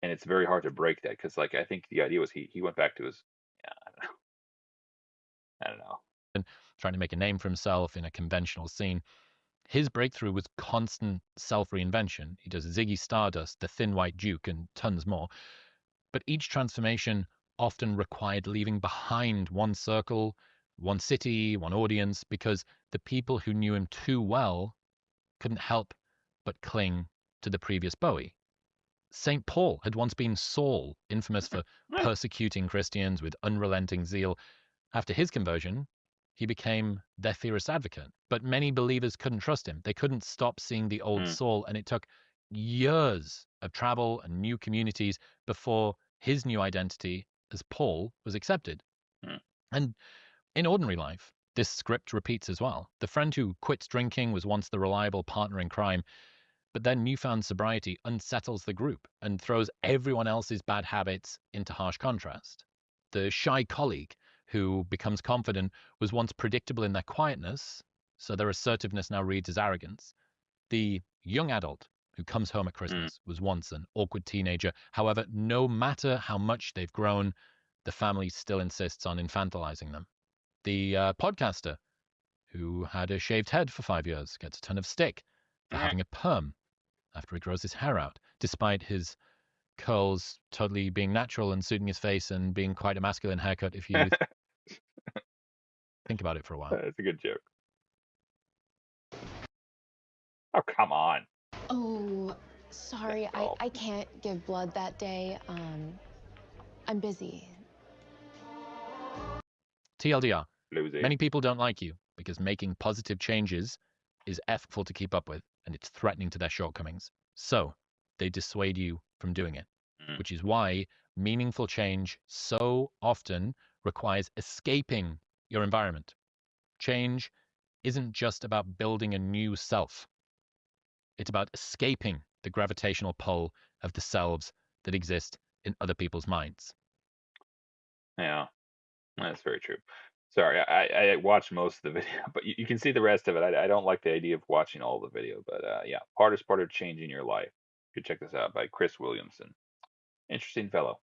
and it's very hard to break that because, like, I think the idea was he went back to his, yeah, I don't know. And trying to make a name for himself in a conventional scene. His breakthrough was constant self reinvention. He does Ziggy Stardust, The Thin White Duke, and tons more. But each transformation often required leaving behind one circle, one city, one audience, because the people who knew him too well couldn't help but cling to the previous Bowie. St. Paul had once been Saul, infamous for persecuting Christians with unrelenting zeal. After his conversion, he became their fiercest advocate. But many believers couldn't trust him. They couldn't stop seeing the old Mm. Saul, and it took years of travel and new communities before his new identity as Paul was accepted. Mm. And in ordinary life, this script repeats as well. The friend who quits drinking was once the reliable partner in crime, but then newfound sobriety unsettles the group and throws everyone else's bad habits into harsh contrast. The shy colleague who becomes confident was once predictable in their quietness, so their assertiveness now reads as arrogance. The young adult who comes home at Christmas was once an awkward teenager. However, no matter how much they've grown, the family still insists on infantilizing them. The podcaster who had a shaved head for 5 years gets a ton of stick for having a perm after he grows his hair out, despite his curls totally being natural and suiting his face and being quite a masculine haircut if you think about it for a while. That's a good joke. Oh, come on. Oh, sorry, I can't give blood that day. I'm busy. TLDR, Loser. many people don't like you because making positive changes is effortful to keep up with and it's threatening to their shortcomings. So they dissuade you from doing it, which is why meaningful change so often requires escaping your environment. Change isn't just about building a new self. It's about escaping the gravitational pull of the selves that exist in other people's minds. Yeah, that's very true. Sorry, I watched most of the video, but you can see the rest of it. I don't like the idea of watching all the video, but yeah, hardest part of changing your life. You could check this out by Chris Williamson. Interesting fellow.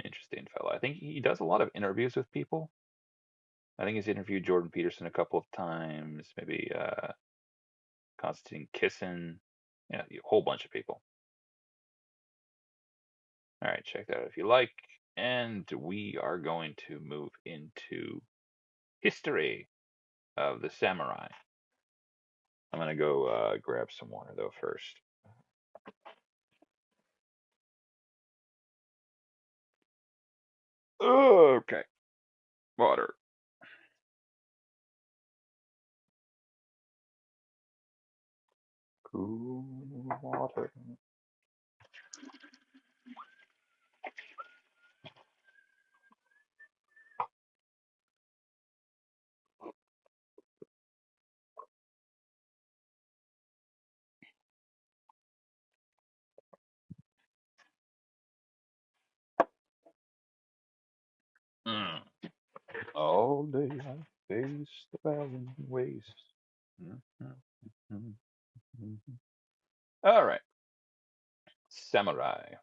Interesting fellow. I think he does a lot of interviews with people. I think he's interviewed Jordan Peterson a couple of times, maybe Konstantin Kisin, yeah, a whole bunch of people. All right, check that out if you like. And we are going to move into history of the samurai. I'm gonna go grab some water though first. Okay, water. Cool water. Mm. All day I face the barren waste. All right, samurai.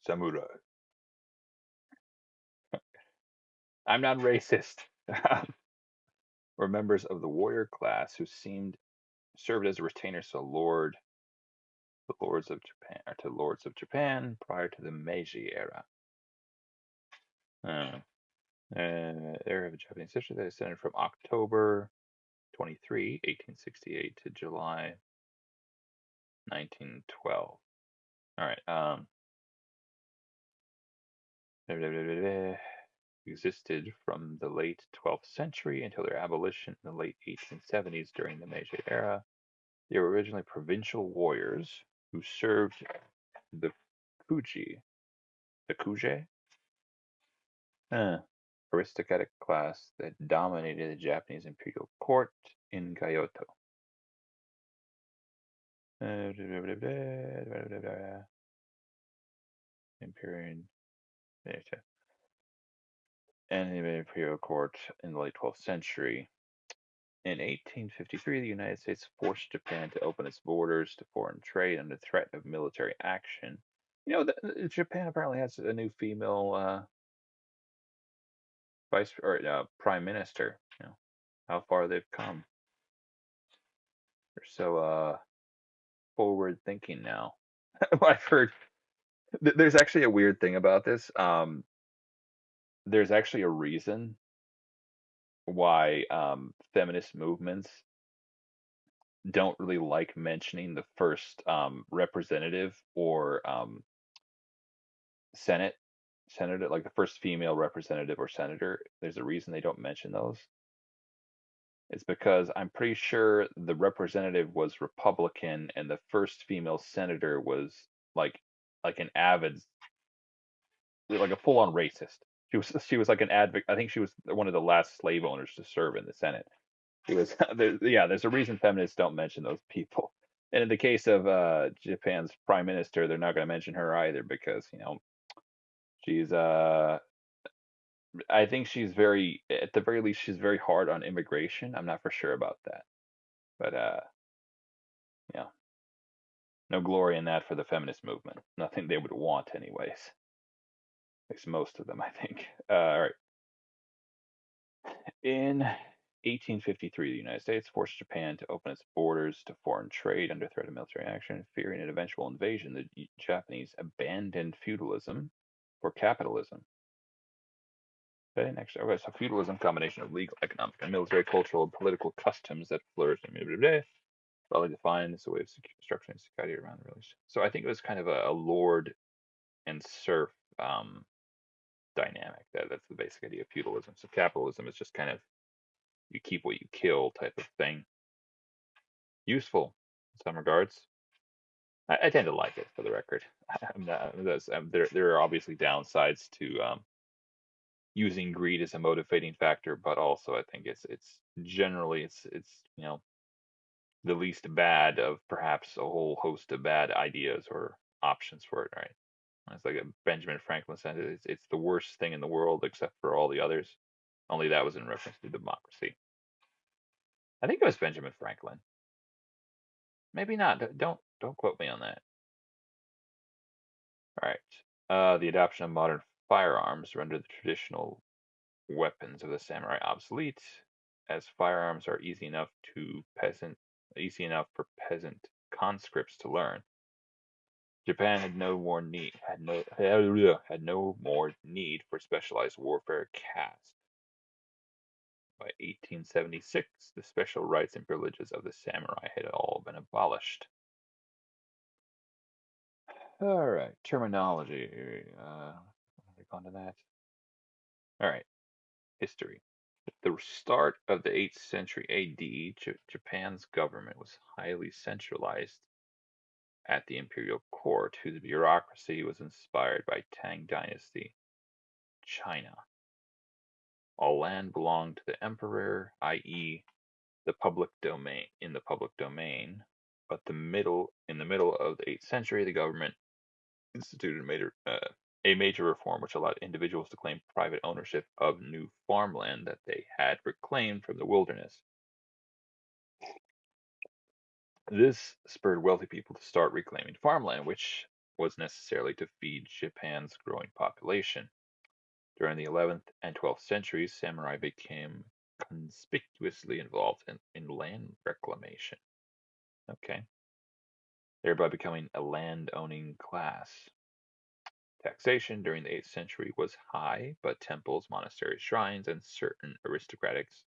Samurai. I'm not racist. Were members of the warrior class who served as retainers to lords of Japan prior to the Meiji era. Era of Japanese history that extended from October 23, 1868 to July 1912. All right. Existed from the late 12th century until their abolition in the late 1870s during the Meiji era. They were originally provincial warriors who served the Kuji, the Kuje, aristocratic class that dominated the Japanese imperial court in Kyoto. Imperial and the imperial court in the late 12th century. In 1853, the United States forced Japan to open its borders to foreign trade under threat of military action. Japan apparently has a new female vice or prime minister. How far they've come. They're so forward thinking now. I've heard there's actually a weird thing about this. There's actually a reason why feminist movements don't really like mentioning the first representative or senate senator, like the first female representative or senator. There's a reason they don't mention those. It's because I'm pretty sure the representative was Republican and the first female senator was like like an avid, like a full on racist. She was like an advocate. I think she was one of the last slave owners to serve in the Senate. She was yeah. There's a reason feminists don't mention those people. And in the case of Japan's prime minister, they're not going to mention her either because she's I think she's very, at the very least, she's very hard on immigration. I'm not for sure about that, but yeah, no glory in that for the feminist movement. Nothing they would want, anyways. At least most of them, I think. All right. In 1853, the United States forced Japan to open its borders to foreign trade under threat of military action. Fearing an eventual invasion, the Japanese abandoned feudalism for capitalism. Okay, next. Okay, so feudalism, combination of legal, economic, and military, cultural, and political customs that flourished in broadly defined as a way of structuring society around the relationship. So I think it was kind of a lord and serf dynamic. That's the basic idea of feudalism. So capitalism is just kind of you keep what you kill type of thing. Useful in some regards. I tend to like it, for the record. There are obviously downsides to using greed as a motivating factor, but also I think it's generally it's the least bad of perhaps a whole host of bad ideas or options for it, right? It's like Benjamin Franklin said, it's the worst thing in the world except for all the others. Only that was in reference to democracy. I think it was Benjamin Franklin. Maybe not. Don't quote me on that. All right. The adoption of modern firearms rendered the traditional weapons of the samurai obsolete, as firearms are easy enough for peasant conscripts to learn. Japan had no more need had no more need for specialized warfare caste. By 1876, the special rights and privileges of the samurai had all been abolished. All right, terminology. On to that. All right, history. At the start of the 8th century AD, Japan's government was highly centralized at the imperial court, whose bureaucracy was inspired by Tang Dynasty, China. All land belonged to the emperor, i.e., the public domain in the public domain. But in the middle of the 8th century, the government instituted a major reform which allowed individuals to claim private ownership of new farmland that they had reclaimed from the wilderness. This spurred wealthy people to start reclaiming farmland, which was necessary to feed Japan's growing population. During the 11th and 12th centuries, samurai became conspicuously involved in land reclamation. Okay. Thereby becoming a land-owning class. Taxation during the 8th century was high, but temples, monasteries, shrines, and certain aristocrats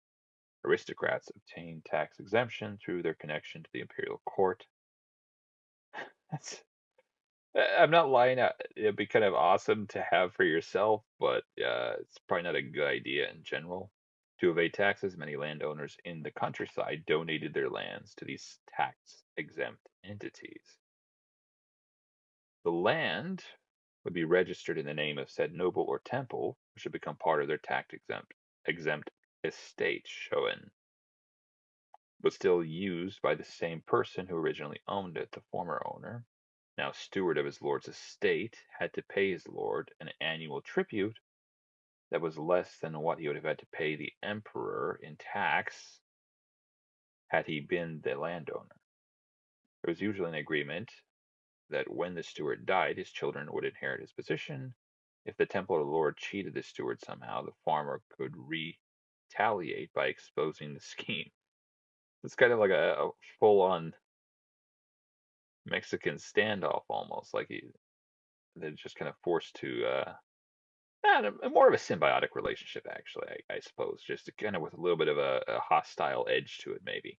obtained tax exemption through their connection to the imperial court. That's I'm not lying. It'd be kind of awesome to have for yourself, but it's probably not a good idea in general. To evade taxes, many landowners in the countryside donated their lands to these tax-exempt entities. The land would be registered in the name of said noble or temple, which would become part of their tax-exempt estate, shown, but still used by the same person who originally owned it, the former owner. Now steward of his lord's estate, had to pay his lord an annual tribute that was less than what he would have had to pay the emperor in tax. had he been the landowner. There was usually an agreement that when the steward died, his children would inherit his position. If the Templar lord cheated the steward somehow, the farmer could retaliate by exposing the scheme. It's kind of like a full-on Mexican standoff almost. They're just kind of forced to more of a symbiotic relationship, actually, I suppose, just kind of with a little bit of a hostile edge to it, maybe,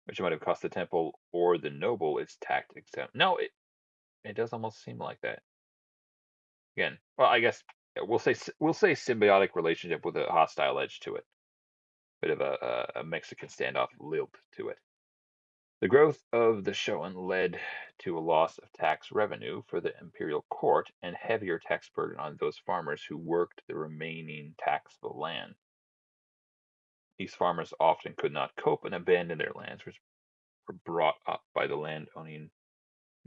which might have cost the temple or the noble its tact exempt. No, it does almost seem like that. Again, well, I guess we'll say symbiotic relationship with a hostile edge to it, bit of a Mexican standoff lilt to it. The growth of the Shoan led to a loss of tax revenue for the imperial court and heavier tax burden on those farmers who worked the remaining taxable land. These farmers often could not cope and abandoned their lands, which were brought up by the land-owning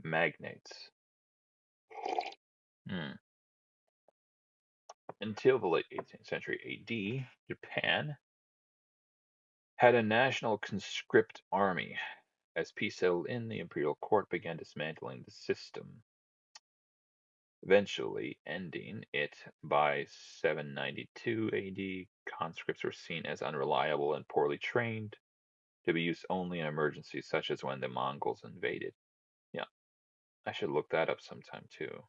magnates. Until the late 18th century AD, Japan had a national conscript army. As peace settled in, the imperial court began dismantling the system, eventually ending it by 792 AD. Conscripts were seen as unreliable and poorly trained, to be used only in emergencies such as when the Mongols invaded. Yeah, I should look that up sometime too.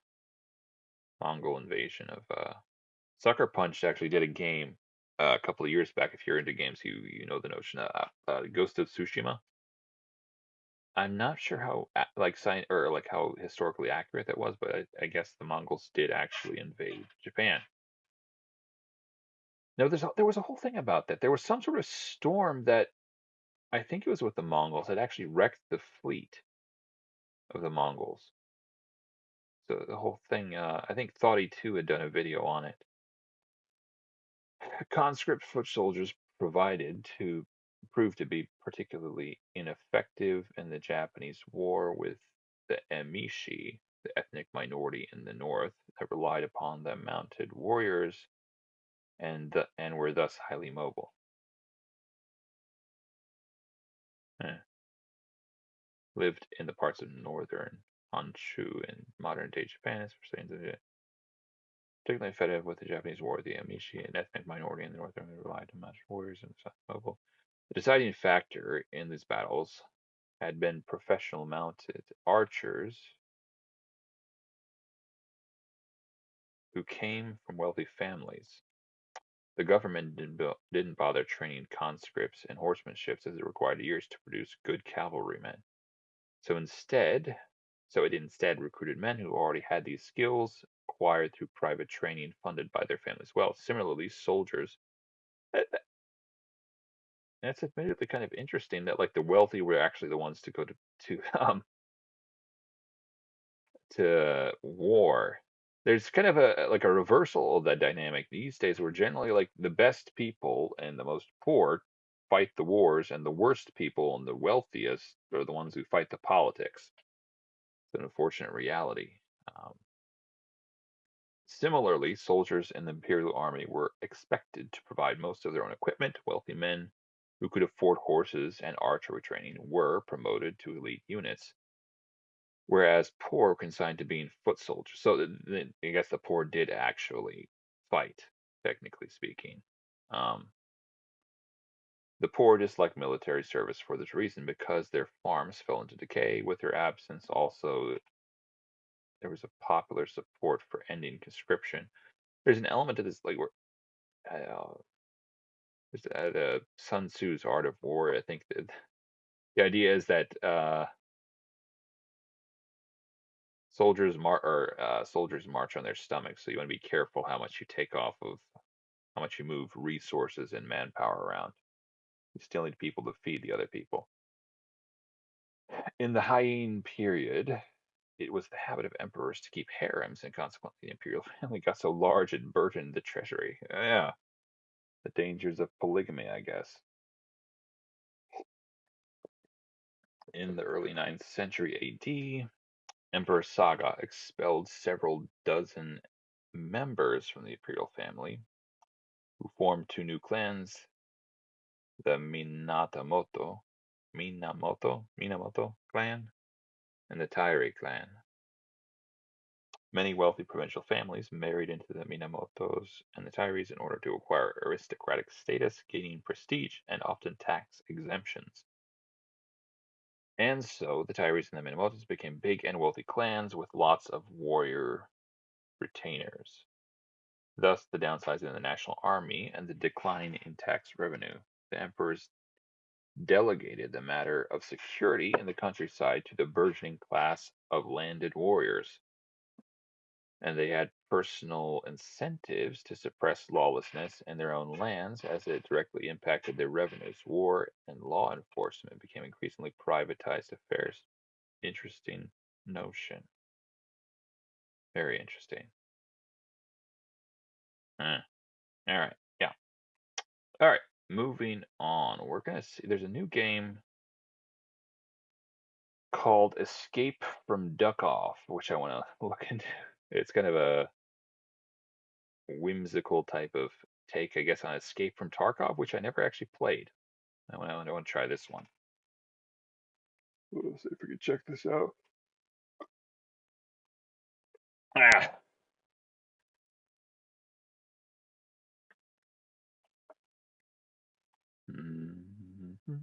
Mongol invasion of Sucker Punch actually did a game a couple of years back. If you're into games, you know the notion of Ghost of Tsushima. I'm not sure how how historically accurate that was, but I guess the Mongols did actually invade Japan. No, there was a whole thing about that. There was some sort of storm that I think it was with the Mongols that actually wrecked the fleet of the Mongols. So the whole thing, I think Thoughty 2 had done a video on it. Conscript foot soldiers proved to be particularly ineffective in the Japanese war with the Emishi, the ethnic minority in the north that relied upon the mounted warriors and were thus highly mobile. Lived in the parts of northern Honshu in modern-day Japan, particularly fed with the Japanese war. The Emishi, an ethnic minority in the north, relied on mounted warriors and south mobile. The deciding factor in these battles had been professional mounted archers who came from wealthy families. The government didn't bother training conscripts in horsemanship as it required years to produce good cavalrymen. So it instead recruited men who already had these skills acquired through private training funded by their families' wealth. Similarly, soldiers. That's admittedly kind of interesting that like the wealthy were actually the ones to go to war. There's kind of a reversal of that dynamic these days, where generally like the best people and the most poor fight the wars, and the worst people and the wealthiest are the ones who fight the politics. It's an unfortunate reality. Similarly, soldiers in the imperial army were expected to provide most of their own equipment. Wealthy men who could afford horses and archery training were promoted to elite units, whereas poor were consigned to being foot soldiers. So I guess the poor did actually fight, technically speaking. The poor disliked military service for this reason, because their farms fell into decay with their absence. Also, there was a popular support for ending conscription. There's an element to this, like where Sun Tzu's Art of War. I think that the idea is that soldiers march on their stomachs, so you want to be careful how much you take off of, how much you move resources and manpower around. You still need people to feed the other people. In the Heian period, it was the habit of emperors to keep harems, and consequently the imperial family got so large it burdened the treasury. Yeah, the dangers of polygamy, I guess. In the early 9th century AD, Emperor Saga expelled several dozen members from the imperial family, who formed two new clans, the Minamoto clan, and the Tairi clan. Many wealthy provincial families married into the Minamotos and the Tairis in order to acquire aristocratic status, gaining prestige, and often tax exemptions. And so the Tairis and the Minamotos became big and wealthy clans with lots of warrior retainers. Thus, the downsizing of the national army and the decline in tax revenue. The emperors delegated the matter of security in the countryside to the burgeoning class of landed warriors, and they had personal incentives to suppress lawlessness in their own lands as it directly impacted their revenues. War and law enforcement became increasingly privatized affairs. Interesting notion. Very interesting. All right. Yeah. All right. Moving on. We're going to see there's a new game called Escape from Duck Off, which I want to look into. It's kind of a whimsical type of take, I guess, on Escape from Tarkov, which I never actually played. I want to try this one. Let's see if we can check this out. Ah. Mm-hmm.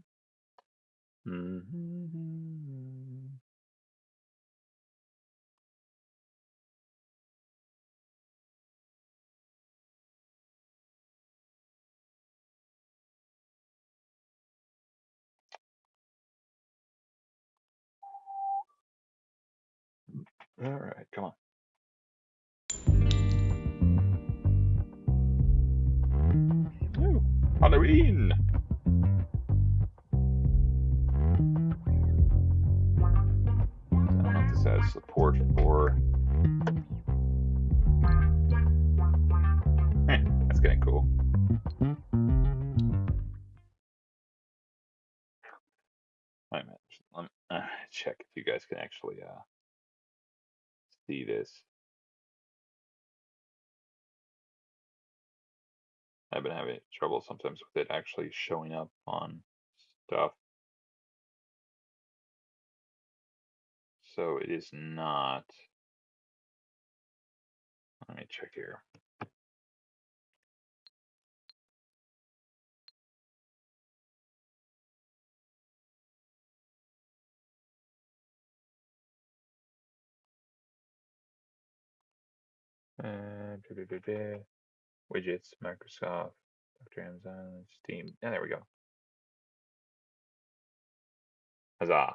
Mm-hmm. All right, come on. Ooh, Halloween. I don't know if this has support for. That's getting cool. Wait a minute. Let me check if you guys can actually see this. I've been having trouble sometimes with it actually showing up on stuff. So it is not. Let me check here. Widgets, Microsoft, Dr. Amazon, Steam. And there we go. Huzzah. I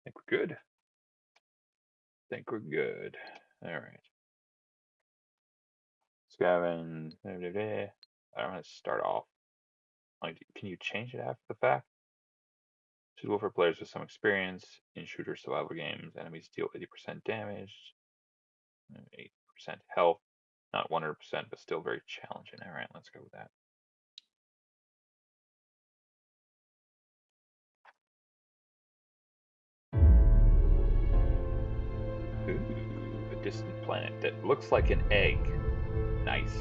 think we're good. All right. Gavin. I don't want to start off. Like, can you change it after the fact? Suitable for players with some experience in shooter survival games. Enemies deal 80% damage, 8% health. Not 100%, but still very challenging. All right, let's go with that. Ooh, a distant planet that looks like an egg. Nice.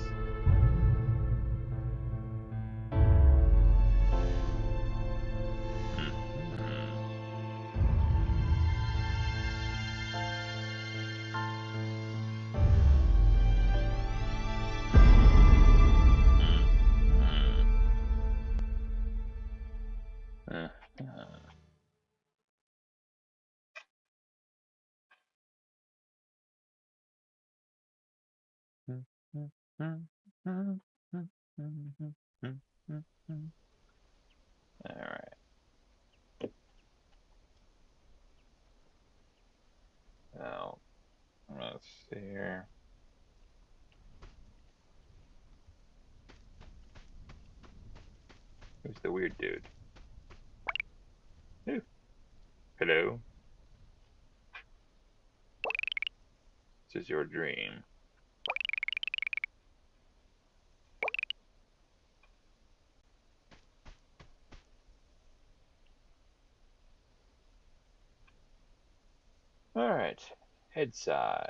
All right. Now, let's see here. Who's the weird dude? Ooh. Hello. This is your dream. All right. Head size.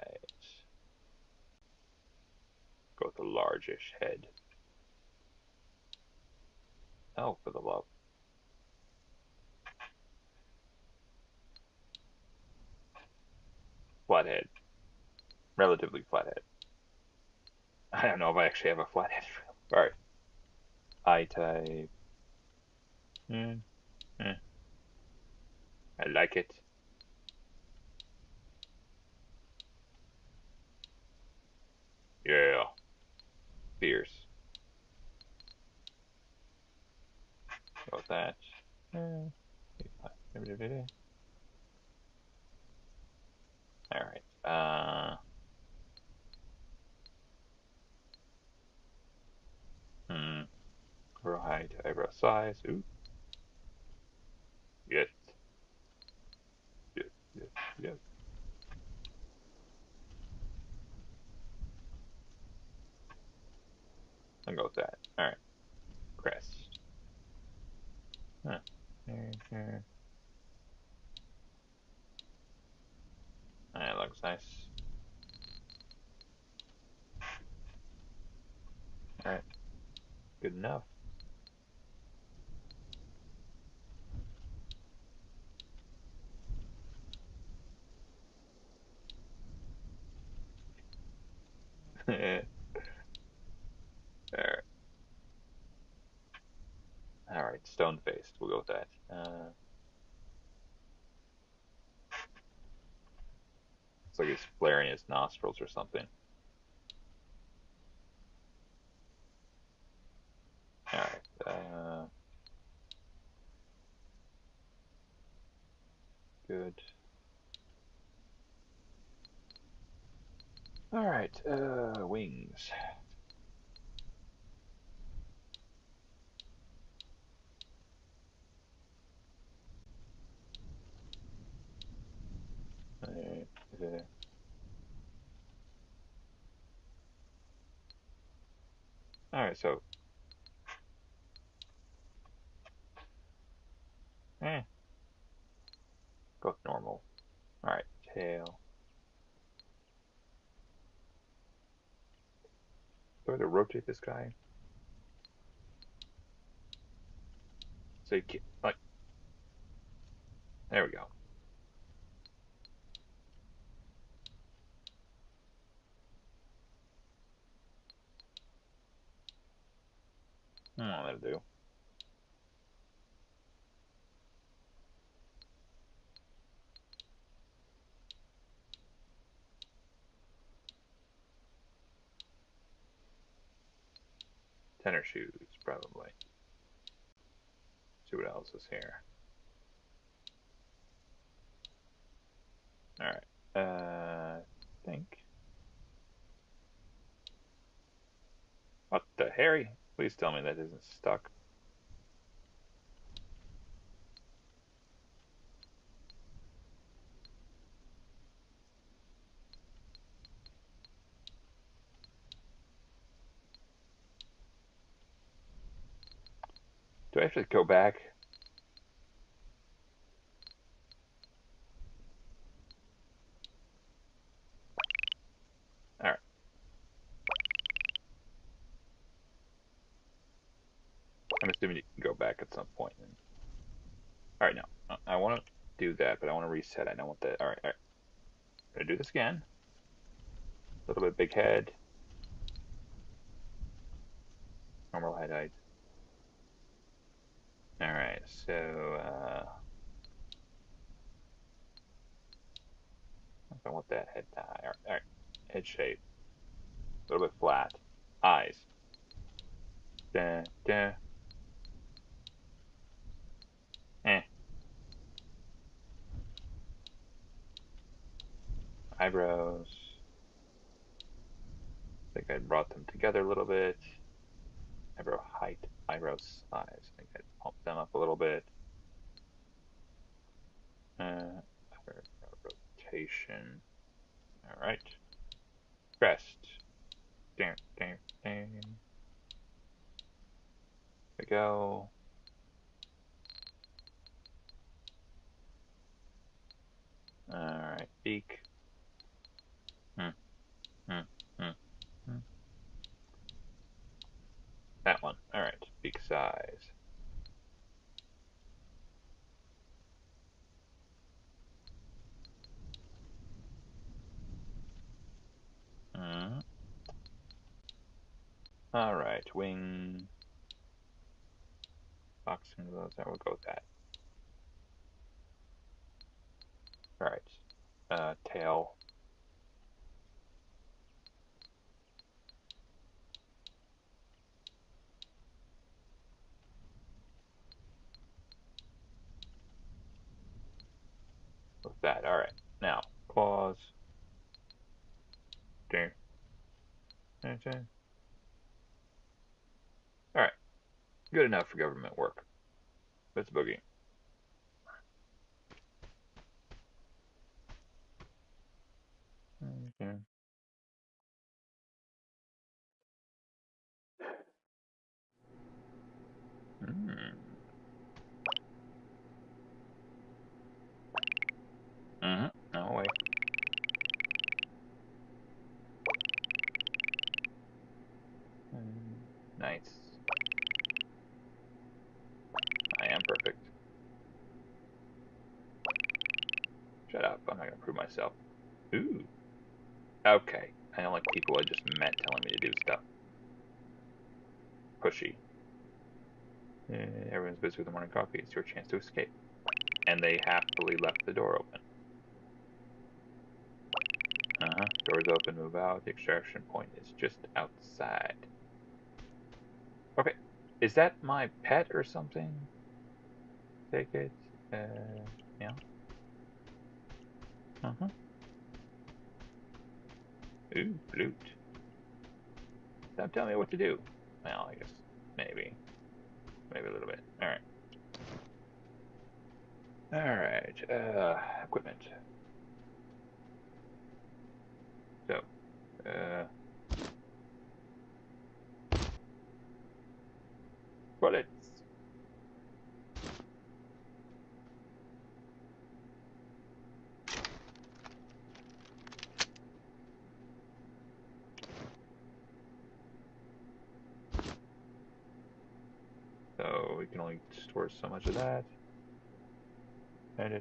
Go with the largish head. Oh, for the love. flat head. Relatively flat head. I don't know if I actually have a flat head. Alright. I type. I like it. Yeah. Fierce. About that. Alright. Eyebrow height, eyebrow size. Ooh. Yes. Yes. Yes. Yes. I'll go with that. Alright. Crest. Huh. That looks nice. Alright. Good enough. Alright. Alright, stone faced. We'll go with that. Looks like he's flaring his nostrils or something. Alright. Good. Alright, wings. Alright, so. Go with normal. Alright, tail. Do I have to rotate this guy? So you can't, like. There we go. That'll do. Tenor shoes, probably. See what else is here. Alright. I think. What the Harry? Please tell me that isn't stuck. Do I have to go back? Alright. I'm assuming you can go back at some point. Alright, no. I want to do that, but I want to reset. I don't want that. Alright, alright. Gonna do this again. A little bit big head. Normal head height. Alright, so, I want that head tie. Alright. Head shape. A little bit flat. Eyes. Da, da. Eh. Eyebrows. I think I brought them together a little bit. Eyebrow height, eyebrow size. I think I pumped them up a little bit. Eyebrow rotation. All right. Crest. Damn, damn, damn. There we go. All right. Beak. Hmm, hmm, hmm, hmm. That one. All right. Beak size. Alright, wing. Boxing gloves, I will go with that. Alright. Tail. With that. Alright. Now, claws. There. Alright. Good enough for government work. Let's boogie. Okay. No way. Nice. I am perfect. Shut up. I'm not gonna prove myself. Ooh. Okay. I don't like people I just met telling me to do stuff. Pushy. Everyone's busy with the morning coffee. It's your chance to escape. And they happily left the door open. Doors open, move out. The extraction point is just outside. Okay. Is that my pet or something? Take it. Yeah. Ooh, loot. Stop telling me what to do. Well, I guess maybe. Maybe a little bit. Alright. Alright. Equipment. So, bullets. So we can only store so much of that. Alright, I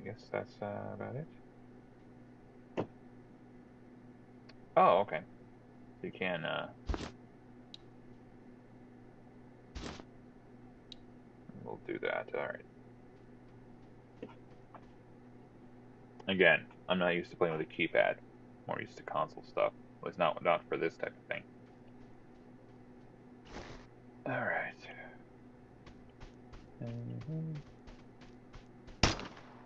guess that's about it. Oh, okay. So you can, we'll do that, alright. Again, I'm not used to playing with a keypad. More used to console stuff. At least not for this type of thing. Alright.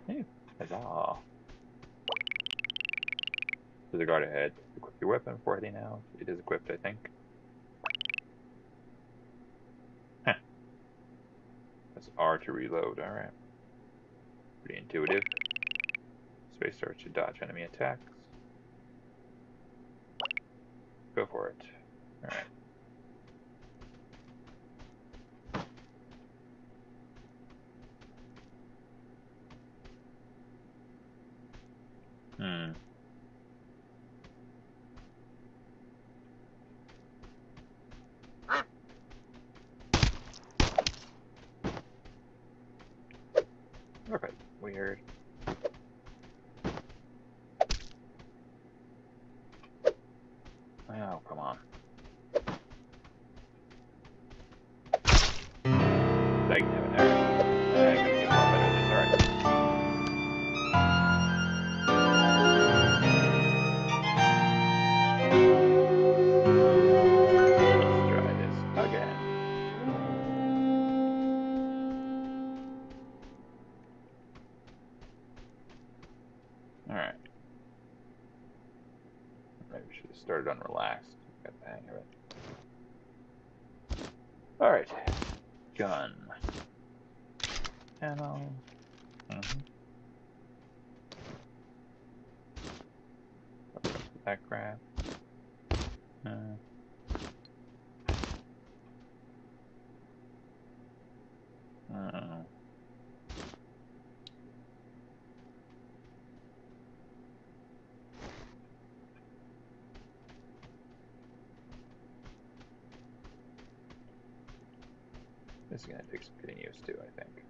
Hey, huzzah. There's a guard ahead. Equip your weapon before heading out. It is equipped, I think. Huh. That's R to reload, alright. Pretty intuitive. Space start to dodge enemy attacks. Go for it. Alright. Okay, weird. Oh, come on. Dang it, alright. I gotta get more better at this, alright. Let's try this again. Alright. Maybe we should have started on relaxed. Got the hang of it. Alright. Gun. Ammo. That crap. This is gonna take some getting used to, I think.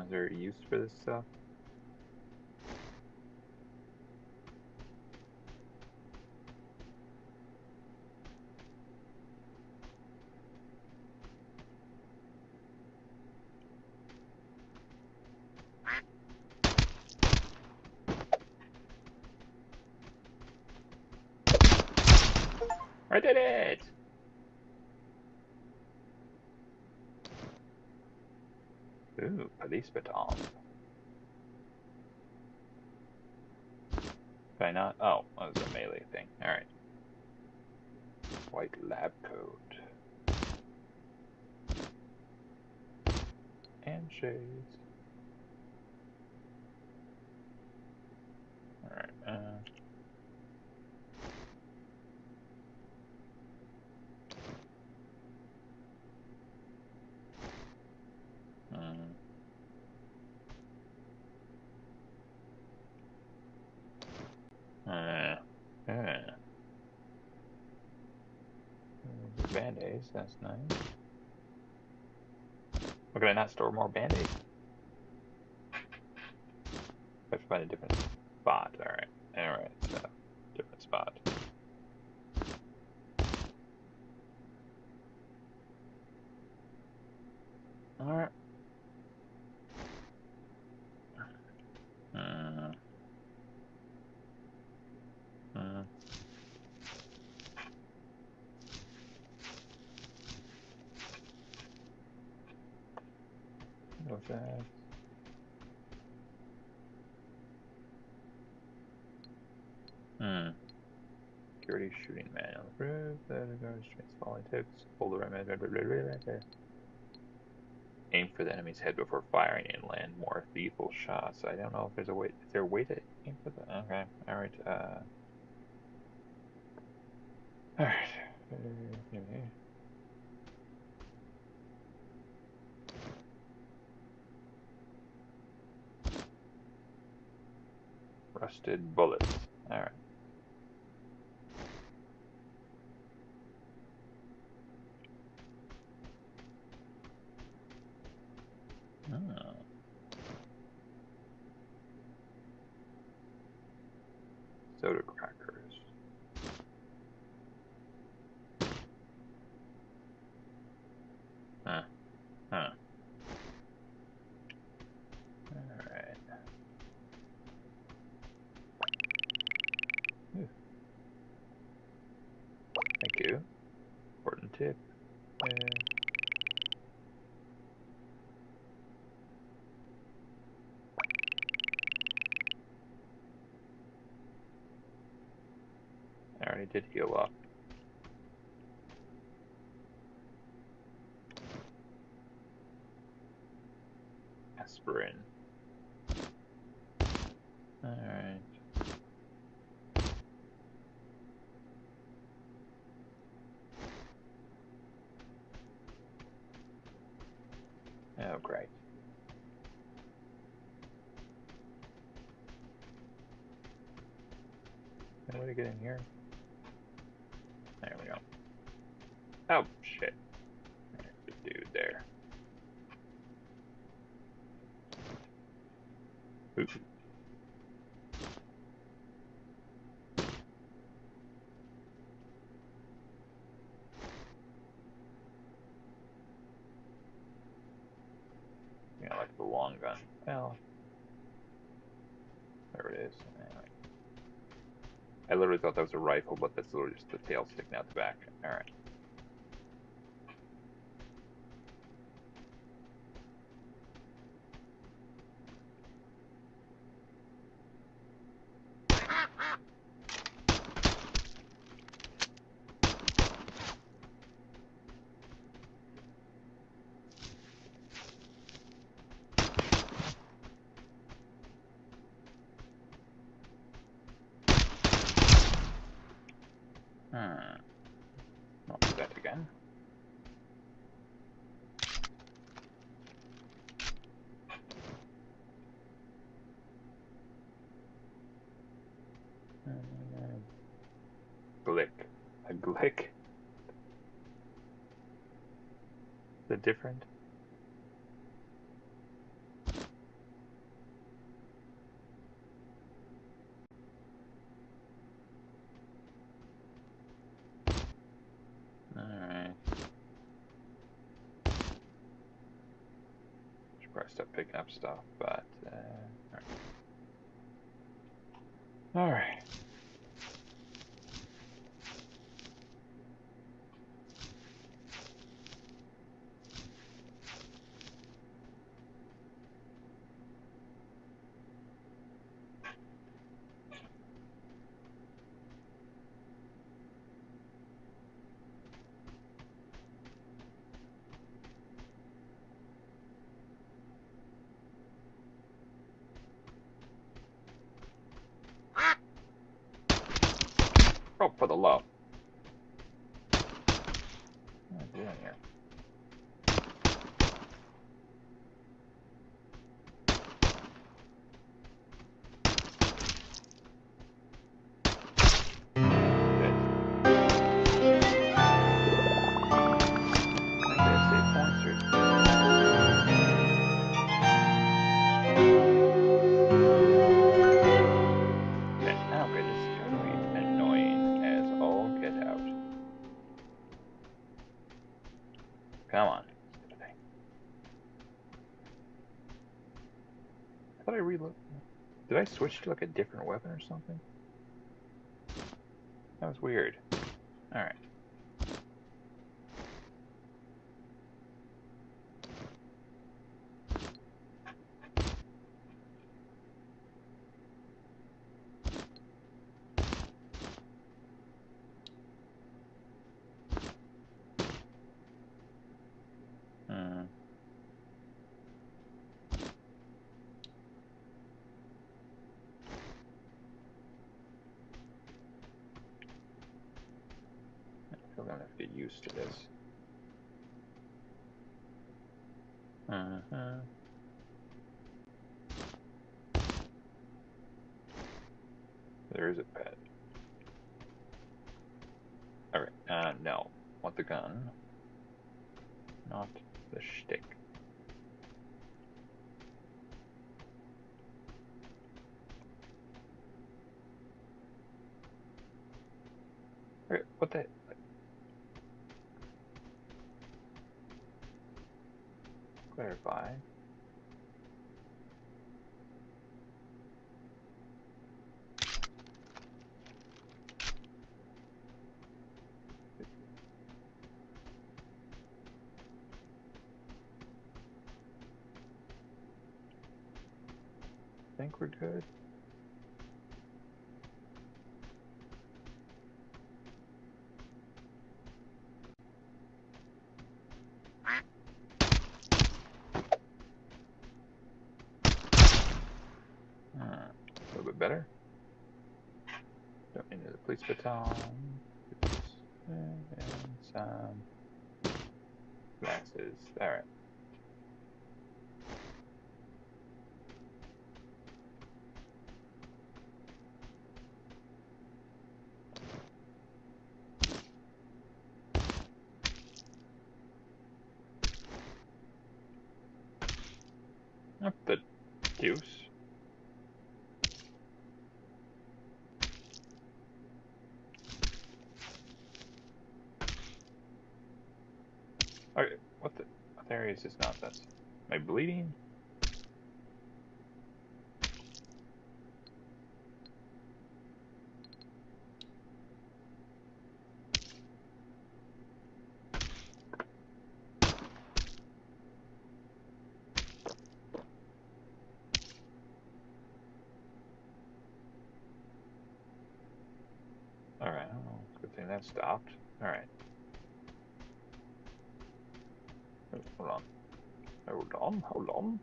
Is there a use for this stuff? I did it! Ooh, police baton. Can I not? Oh, that was a melee thing. Alright. White lab coat. And shades. Alright, Band-aids, that's nice. Or can I not store more band-aids? I have to find a different spot. Alright, so different spot. Alright. What's that? Security shooting manual. Falling tips. Hold the right. Aim for the enemy's head before firing and land more lethal shots. I don't know if there's a way. Is there a way to aim for the? Okay. Alright. Alright. Rusted bullets. Alright. Oh. Soda crackers. Huh. Alright. Thank you. Important tip. I already did heal up. Aspirin. Alright. Oh, great. Any way to get in here? There we go. Oh, shit. There's the dude there. Ooh. Yeah, like the long gun. Well, there it is. Anyway. I literally thought that was a rifle, but that's literally just the tail sticking out the back. Alright. I'll do that again. Glick. A glick? Is it different? probably start picking up stuff, but all right. Oh, for the love. What am I doing here? Come on. I thought I reloaded. Did I switch to like a different weapon or something? That was weird. Alright. I'm gonna have to get used to this. There is a pet. Alright, no. Want the gun. Not the shtick. Okay, what the... Clarify. Think we're good? A little bit better. Don't need the police baton. And some glasses. Alright. What the deuce? Okay, what the... What area is this nonsense? Am I bleeding? Alright, well, good thing that stopped. Alright. Hold on. Hold on, hold on.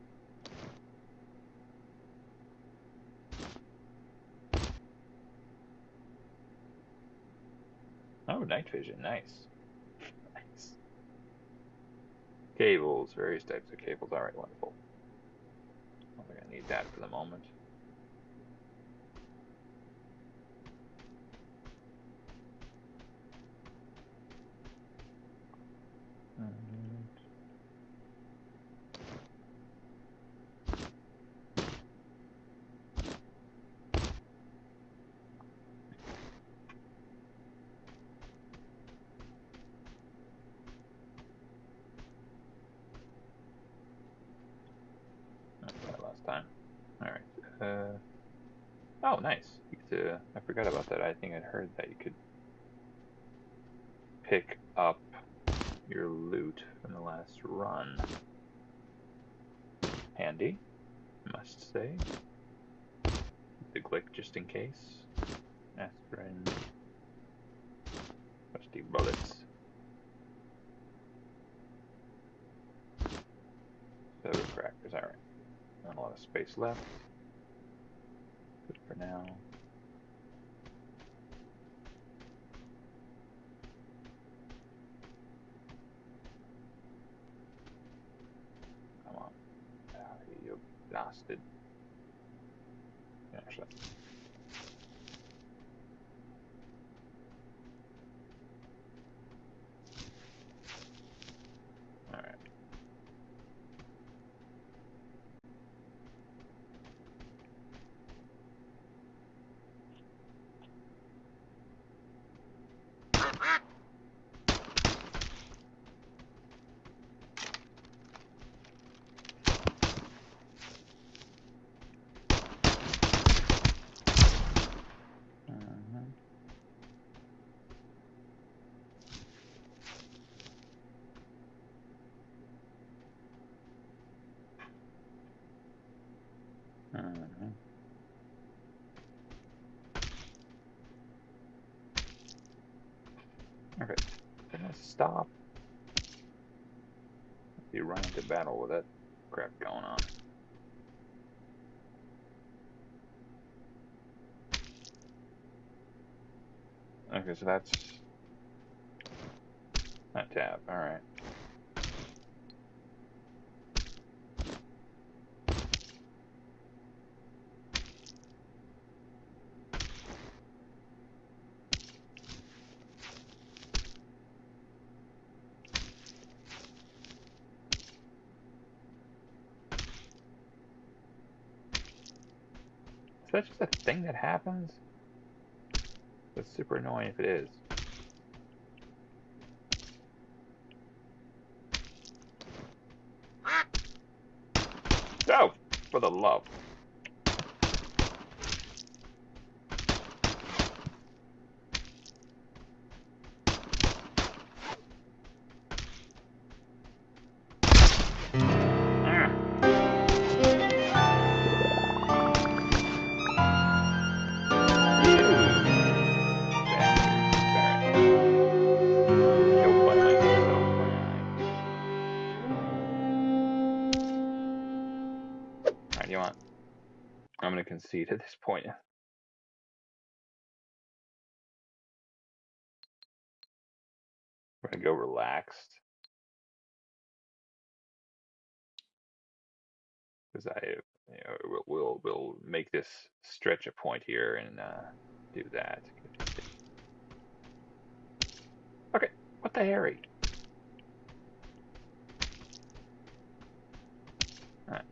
Oh, night vision, nice. Nice. Cables, various types of cables. Alright, wonderful. I don't think I need that for the moment. time. All right. Oh, nice. I forgot about that. I think I heard that you could pick up your loot from the last run. Handy, must say. The glick just in case. Aspirin. Rusty bullets. Soda crackers, alright. Not a lot of space left. Good for now. Come on. You blasted. Actually. Alright. Okay, gonna stop. You run into battle with that crap going on. Okay, so that's that tab. All right. Is that just a thing that happens? That's super annoying if it is. Oh, for the love. You want? I'm gonna concede at this point. We're gonna go relaxed because we'll make this stretch a point here and do that. Okay, what the Harry? All right.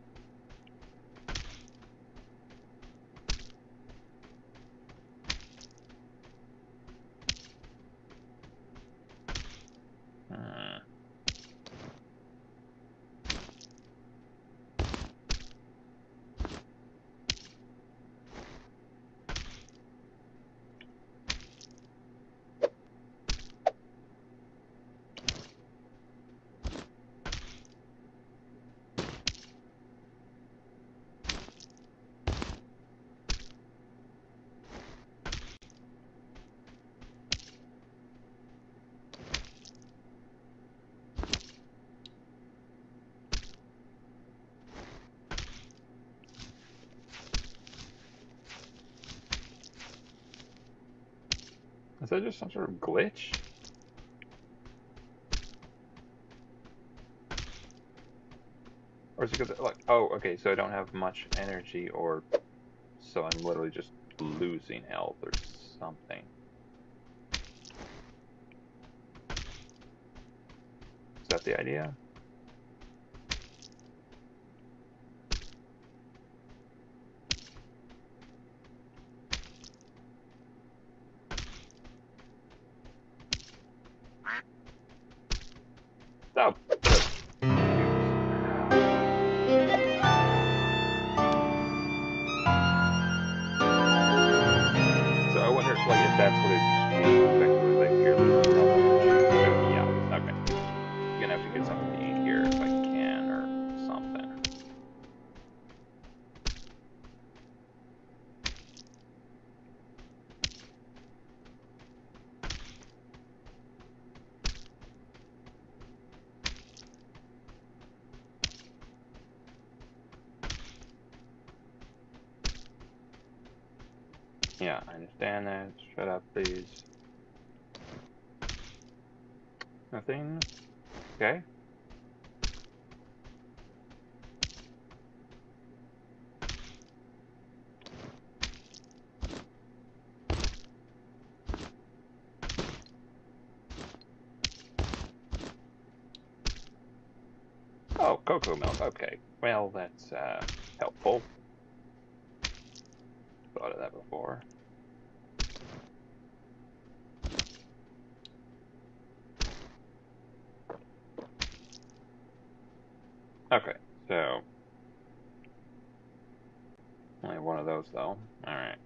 Is that just some sort of glitch? Or is it because, like, oh, okay, so I don't have much energy, or so I'm literally just losing health or something. Is that the idea? Oh. Yeah, I understand that. Shut up, please. Nothing? Okay. Oh, cocoa milk. Okay. Well, that's helpful. Thought of that before. Okay, so only one of those though. All right.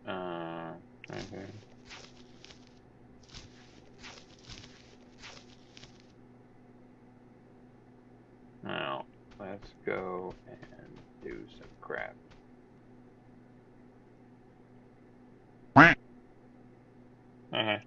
Okay. Now let's go and do some crap. Okay.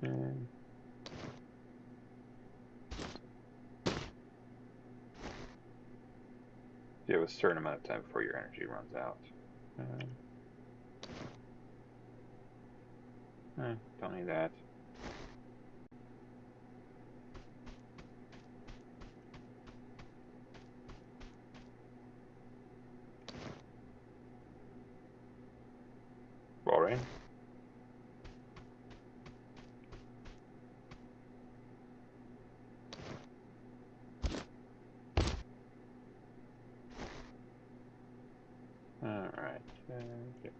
And you have a certain amount of time before your energy runs out. Don't need that. Boring. All right. Okay.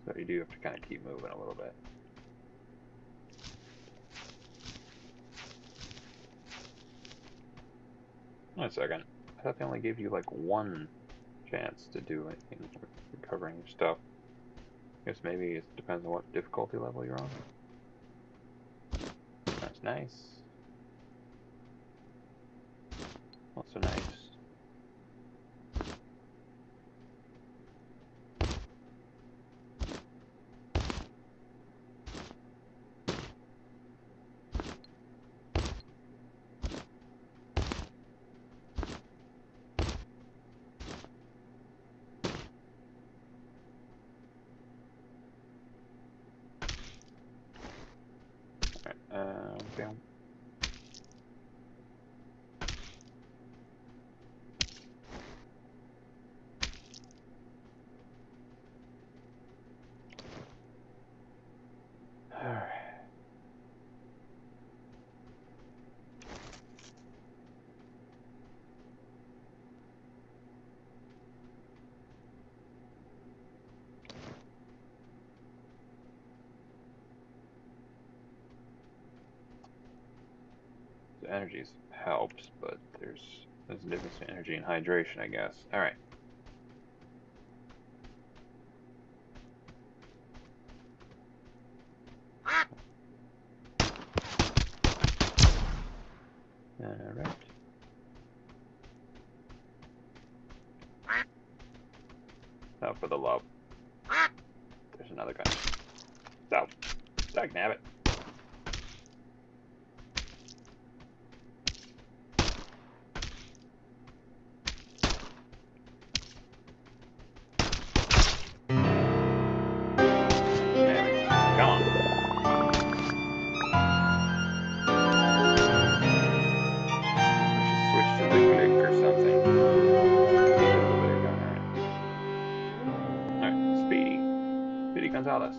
So you do have to kind of keep moving a little bit. Wait a second. I thought they only gave you like one chance to do anything recovering your stuff. Guess maybe it depends on what difficulty level you're on. That's nice. Also nice. Okay. Alright. So energy helps, but there's a difference between energy and hydration, I guess. Alright. Alright. Now for the love. There's another guy. So, dagnabbit. Damn it. Come on. I should switch to the click or something. Alright, Speedy. Speedy Gonzalez.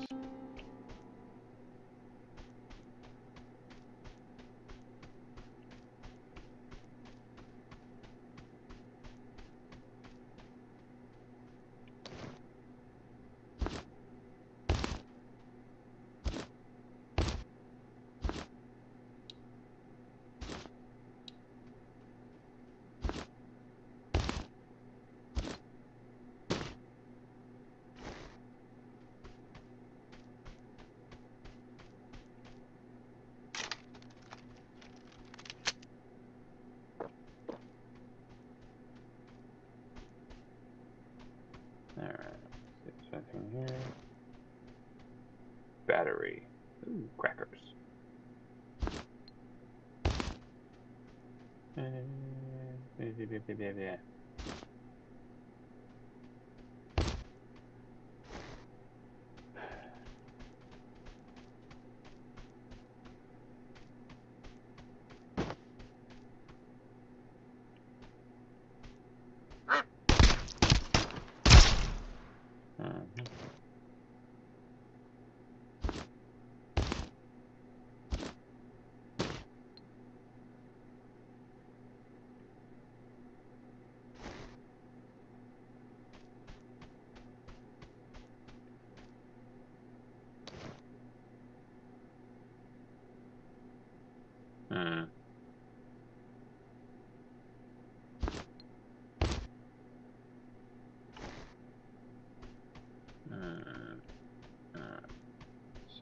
Alright, let's see something here. Battery. Ooh, crackers.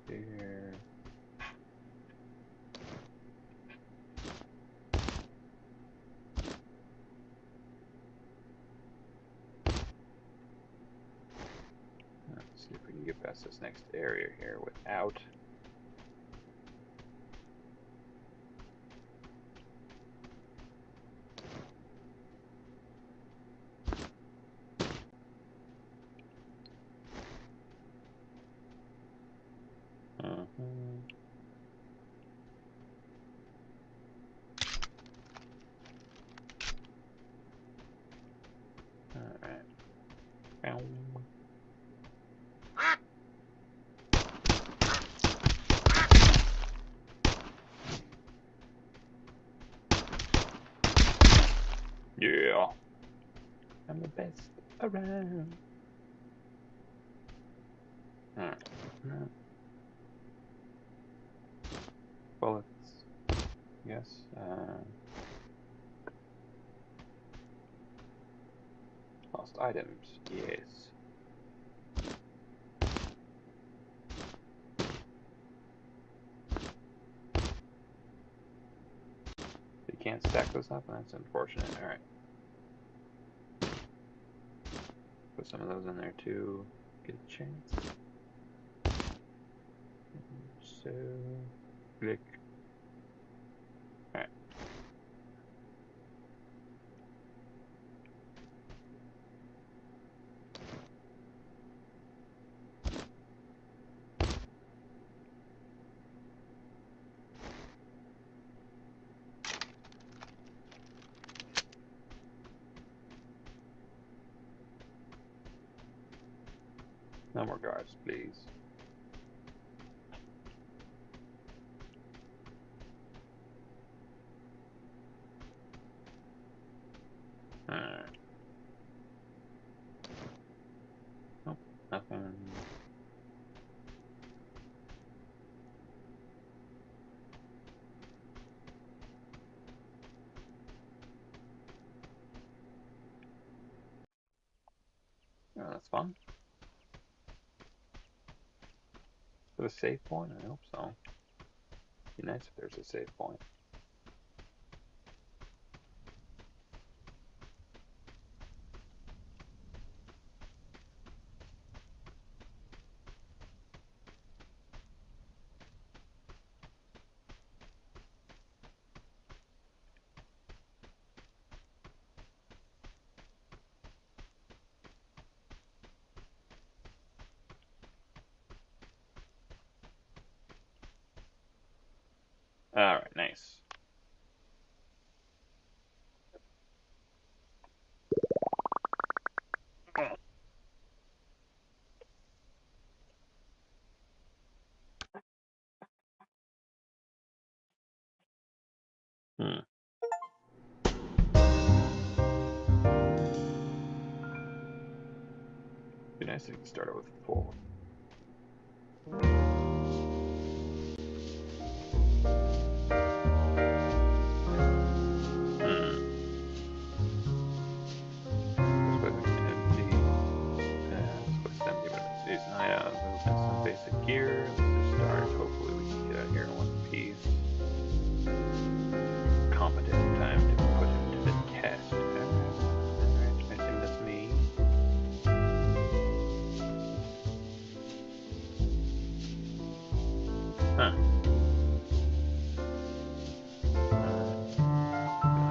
Here. Let's see if we can get past this next area here without. Alright. Yeah. I'm the best around. Alright. Bullets. Yes. Lost items. Yes. You can't stack those up, and that's unfortunate. Alright. Put some of those in there too. Get a chance. So, click. Alright. No more guards, please. Alright. Nope, nothing. Oh, that's fun. Is it a save point? I hope so. Be nice if there's a save point. Alright, nice. Be nice if you could start it with full. Some basic gear. Let's start. Hopefully we can get out here in one piece. Competent time to put him to the test. Alright, I assume that's me. Huh.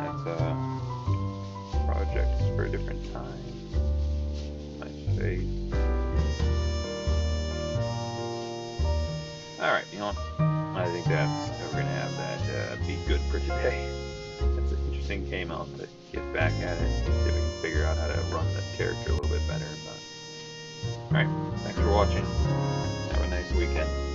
That's projects for a different time. Nice face. Alright, you know what? I think we're gonna have that be good for today. That's an interesting game. I'll have to get back at it, see if we can figure out how to run the character a little bit better. But alright, thanks for watching. Have a nice weekend.